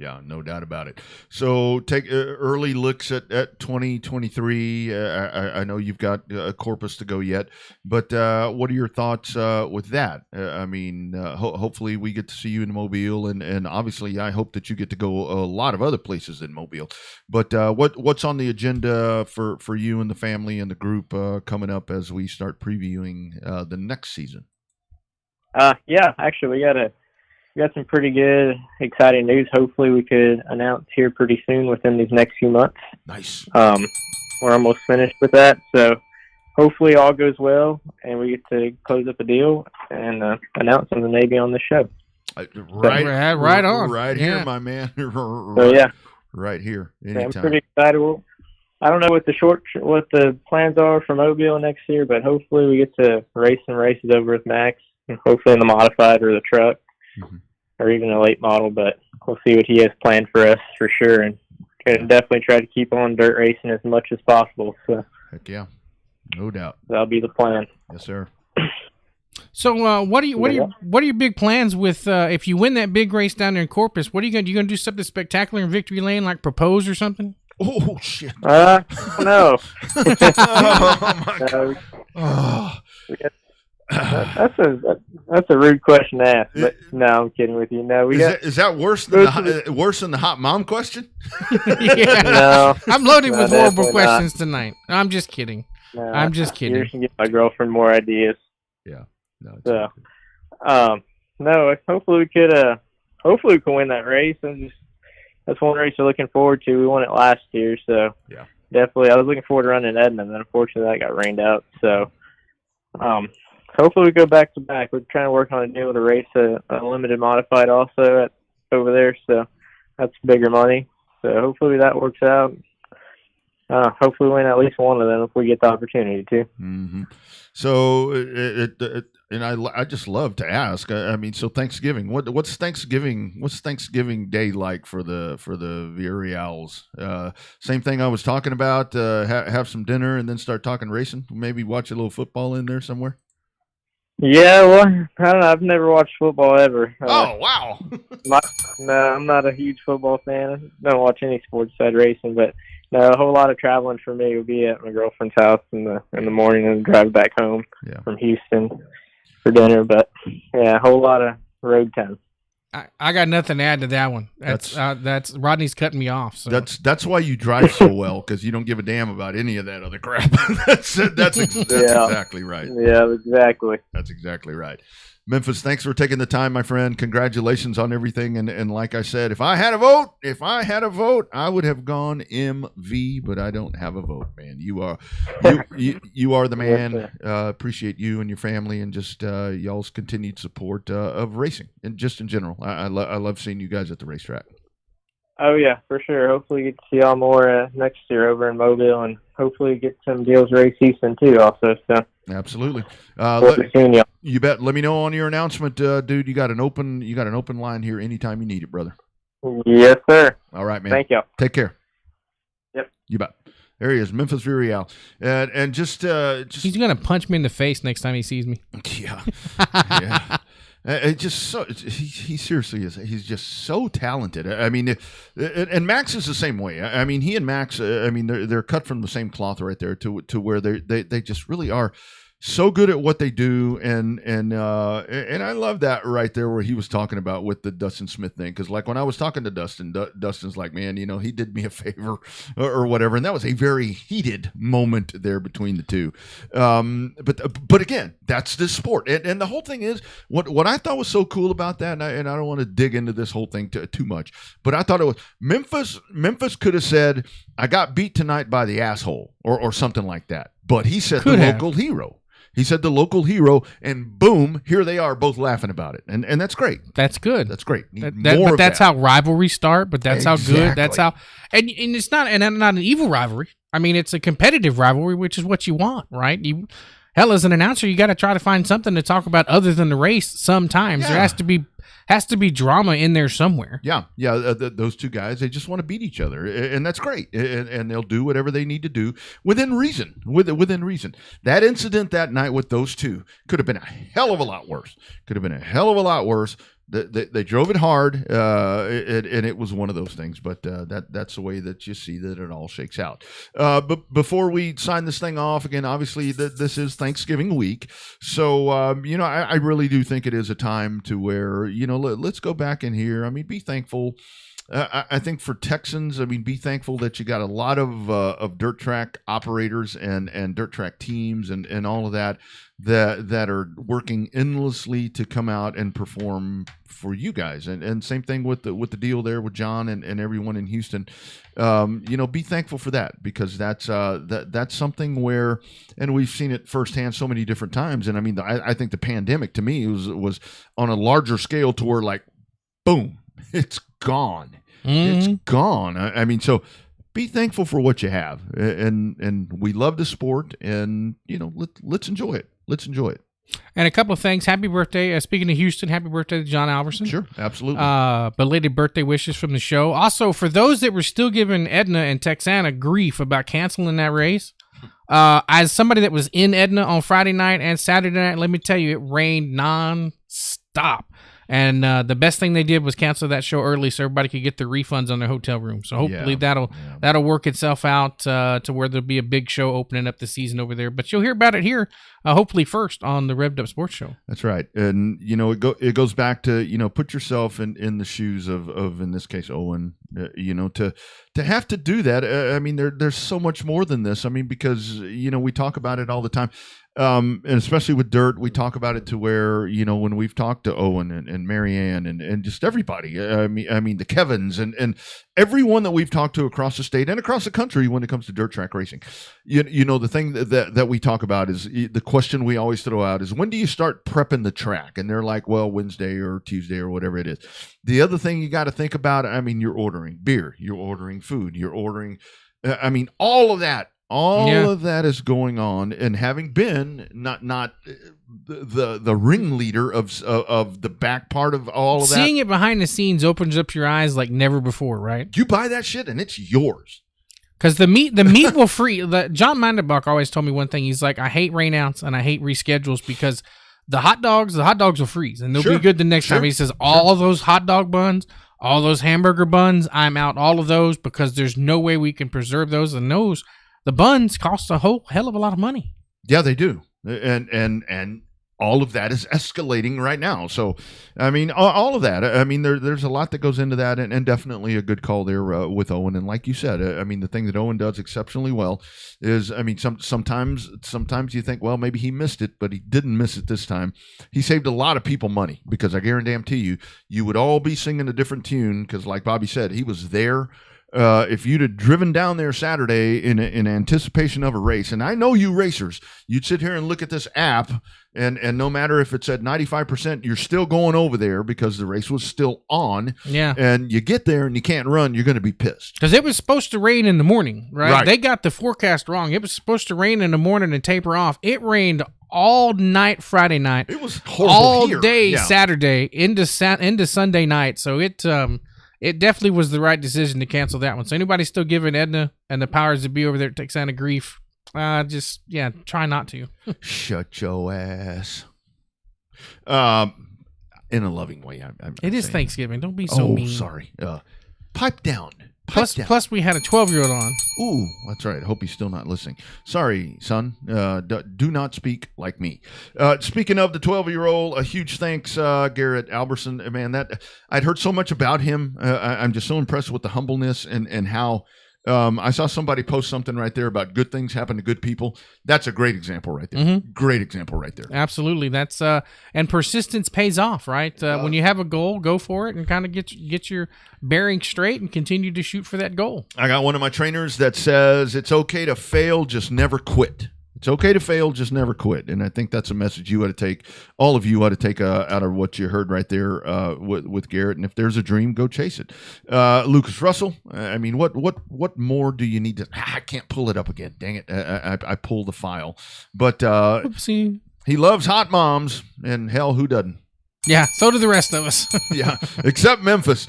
Yeah, no doubt about it. So take early looks at 2023. I know you've got Corpus to go yet, but what are your thoughts with that? I mean, hopefully we get to see you in Mobile, and obviously I hope that you get to go a lot of other places in Mobile. But what's on the agenda for you and the family and the group coming up as we start previewing the next season? Yeah, actually we got some pretty good, exciting news. Hopefully we could announce here pretty soon within these next few months. Nice. We're almost finished with that. So hopefully all goes well and we get to close up a deal and announce something maybe on the show. Right on. Right here, my man. So yeah. Right here. Anytime. I'm pretty excited. I don't know what the plans are for Mobile next year, but hopefully we get to race some races over with Max, and hopefully in the modified or the truck. Or even a late model, but we'll see what he has planned for us for sure, and gonna definitely try to keep on dirt racing as much as possible. So, heck yeah, no doubt. That'll be the plan. Yes, sir. So, what are your big plans with if you win that big race down there in Corpus? What are you gonna do something spectacular in Victory Lane, like propose or something? Oh shit! No. Oh my god. That's a rude question to ask, but no, I'm kidding with you. No, is that worse than the hot mom question? Yeah. No, I'm loaded with horrible questions tonight. I'm just kidding. No, I'm just kidding. You can get my girlfriend more ideas. Yeah. No. So, no. Hopefully we can win that race. That's one race we're looking forward to. We won it last year, so yeah, definitely. I was looking forward to running Edna, and unfortunately that got rained out. So, hopefully we go back to back. We're trying to work on a deal to race a limited modified also over there, so that's bigger money. So hopefully that works out. Hopefully we win at least one of them if we get the opportunity to. Mm-hmm. So and I just love to ask. I mean, so Thanksgiving. What's Thanksgiving Day like for the Villarreals? Same thing I was talking about. Have some dinner and then start talking racing. Maybe watch a little football in there somewhere. Yeah, well, I don't know. I've never watched football ever. Oh wow! No, I'm not a huge football fan. I don't watch any sports side racing, but no, a whole lot of traveling for me would be at my girlfriend's house in the morning and drive back home from Houston for dinner. But yeah, a whole lot of road time. I got nothing to add to that one. That's Rodney's cutting me off. So. That's why you drive so well, because you don't give a damn about any of that other crap. That's exactly right. Yeah, exactly. That's exactly right. Memphis, thanks for taking the time, my friend. Congratulations on everything. And like I said, if I had a vote, I would have gone MV, but I don't have a vote, man. You are the man. Appreciate you and your family and just y'all's continued support of racing and just in general. I love seeing you guys at the racetrack. Oh, yeah, for sure. Hopefully get to see y'all more next year over in Mobile, and hopefully get some deals race season too also. So absolutely. Seeing y'all. You bet. Let me know on your announcement, dude. You got an open line here anytime you need it, brother. Yes, sir. All right, man. Thank you. Take care. Yep. You bet. There he is, Memphis Real. And just he's gonna punch me in the face next time he sees me. Yeah. Yeah. It just so he seriously is. He's just so talented. I mean, and Max is the same way. I mean, he and Max. I mean, they're cut from the same cloth right there. To where they just really are so good at what they do, and I love that right there where he was talking about with the Dustin Smith thing, because like when I was talking to Dustin, Dustin's like, man, he did me a favor or whatever, and that was a very heated moment there between the two. But again, that's this sport, and the whole thing is what I thought was so cool about that, and I don't want to dig into this whole thing too much, but I thought it was Memphis could have said, I got beat tonight by the asshole or something like that, but he said local hero. He said the local hero, and boom, here they are both laughing about it. And that's great. That's good. That's great. But that's how riverisms start, but that's how good. That's how and it's not an evil rivalry. I mean, it's a competitive rivalry, which is what you want, right? Hell, as an announcer, you got to try to find something to talk about other than the race sometimes. Yeah. There has to be drama in there somewhere. Yeah. Those two guys, they just want to beat each other, and that's great. And they'll do whatever they need to do within reason. Within reason. That incident that night with those two could have been a hell of a lot worse. They drove it hard, and it was one of those things. But that's the way that you see that it all shakes out. But before we sign this thing off, again, obviously this is Thanksgiving week, so I really do think it is a time to where let's go back in here. I mean, be thankful. I think for Texans, I mean, be thankful that you got a lot of dirt track operators and dirt track teams and all of that are working endlessly to come out and perform for you guys. And same thing with the deal there with John and everyone in Houston. Be thankful for that, because that's something where, and we've seen it firsthand so many different times. And I mean, I think the pandemic to me was on a larger scale to where, like, boom, it's gone. Mm-hmm. It's gone. I mean, so be thankful for what you have, and we love the sport, and let's enjoy it. Let's enjoy it. And a couple of things. Happy birthday. Speaking of Houston, happy birthday to John Alverson. Sure, absolutely. Belated birthday wishes from the show. Also, for those that were still giving Edna and Texana grief about canceling that race, as somebody that was in Edna on Friday night and Saturday night, let me tell you, it rained non-stop. And the best thing they did was cancel that show early so everybody could get their refunds on their hotel room. So hopefully that'll work itself out to where there'll be a big show opening up the season over there. But you'll hear about it here, hopefully first on the Revved Up Sports Show. That's right. And, it goes back to, put yourself in the shoes of in this case, Owen, to have to do that. I mean, there's so much more than this. I mean, because, we talk about it all the time. And especially with dirt, we talk about it to where, when we've talked to Owen and Marianne and just everybody, I mean the Kevins and everyone that we've talked to across the state and across the country when it comes to dirt track racing, the thing that we talk about is the question we always throw out is, when do you start prepping the track? And they're like, well, Wednesday or Tuesday or whatever it is. The other thing you got to think about, I mean, you're ordering beer, you're ordering food, you're ordering, all of that. All of that is going on, and having been not the ringleader of the back part of all of that, seeing it behind the scenes opens up your eyes like never before, right? You buy that shit and it's yours. Because the meat will freeze. John Mandelbach always told me one thing. He's like, I hate rainouts and I hate reschedules because the hot dogs will freeze and they'll be good the next time. He says all of those hot dog buns, all those hamburger buns, I'm out all of those because there's no way we can preserve those, and the buns cost a whole hell of a lot of money. Yeah, they do. And all of that is escalating right now. So, I mean, all of that. I mean, there's a lot that goes into that, and definitely a good call there with Owen. And like you said, I mean, the thing that Owen does exceptionally well is, I mean, sometimes you think, well, maybe he missed it, but he didn't miss it this time. He saved a lot of people money, because I guarantee you would all be singing a different tune, because like Bobby said, he was there. If you'd have driven down there Saturday in anticipation of a race, and I know you racers, you'd sit here and look at this app, and no matter if it's at 95%, you're still going over there because the race was still on. Yeah. And you get there and you can't run, you're going to be pissed. Because it was supposed to rain in the morning, right? They got the forecast wrong. It was supposed to rain in the morning and taper off. It rained all night Friday night. It was horrible all here. day Saturday into Sunday night. So it definitely was the right decision to cancel that one. So anybody still giving Edna and the powers that be over there at Texana grief, try not to. Shut your ass. In a loving way. It is Thanksgiving. Don't be so mean. Oh, sorry. Pipe down. Plus, we had a 12-year-old on. Ooh, that's right. I hope he's still not listening. Sorry, son. Do not speak like me. Speaking of the 12-year-old, a huge thanks, Garrett Alberson. Man, I'd heard so much about him. I'm just so impressed with the humbleness and how I saw somebody post something right there about good things happen to good people. That's a great example right there. Mm-hmm. Great example right there. Absolutely. That's and persistence pays off, right? When you have a goal, go for it and kind of get your bearing straight and continue to shoot for that goal. I got one of my trainers that says it's okay to fail, just never quit. It's okay to fail, just never quit. And I think that's a message you ought to take, all of you ought to take out of what you heard right there with Garrett. And if there's a dream, go chase it. Lucas Russell, I mean, what more do you need to? I can't pull it up again. Dang it. I pulled the file. But Oopsie. He loves hot moms, and hell, who doesn't? Yeah, so do the rest of us. Yeah, except Memphis.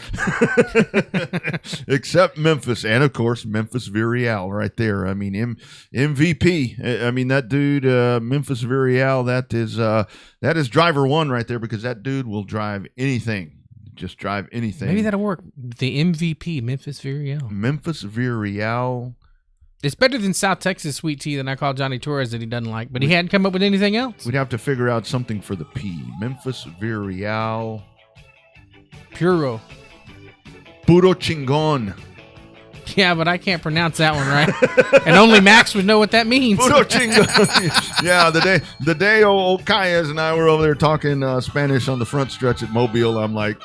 Except Memphis. And, of course, Memphis Virial right there. I mean, MVP. I mean, that dude, Memphis Virial, that is driver one right there, because that dude will drive anything. Just drive anything. Maybe that'll work. The MVP, Memphis Virial. Memphis Virial. It's better than South Texas sweet tea that I call Johnny Torres that he doesn't like, but he hadn't come up with anything else. We'd have to figure out something for the P. Memphis Virial. Puro. Puro Chingon. Yeah, but I can't pronounce that one right. And only Max would know what that means. Puro Chingon. Yeah, the day old Calles and I were over there talking Spanish on the front stretch at Mobile, I'm like,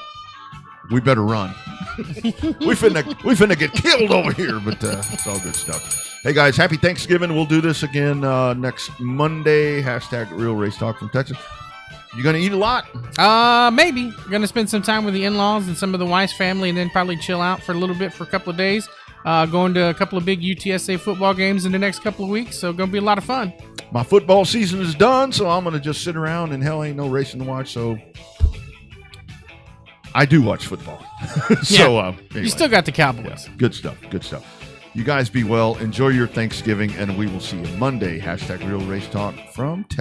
we better run. we finna get killed over here, but it's all good stuff. Hey guys, happy Thanksgiving. We'll do this again next Monday. # Real Race Talk from Texas. You gonna eat a lot? Maybe. Gonna spend some time with the in-laws and some of the Weiss family, and then probably chill out for a little bit for a couple of days. Going to a couple of big UTSA football games in the next couple of weeks, so gonna be a lot of fun. My football season is done, so I'm gonna just sit around, and hell ain't no racing to watch, so I do watch football. So anyway. You still got the Cowboys. Yeah, good stuff. You guys be well. Enjoy your Thanksgiving, and we will see you Monday. # Real Race Talk from Texas.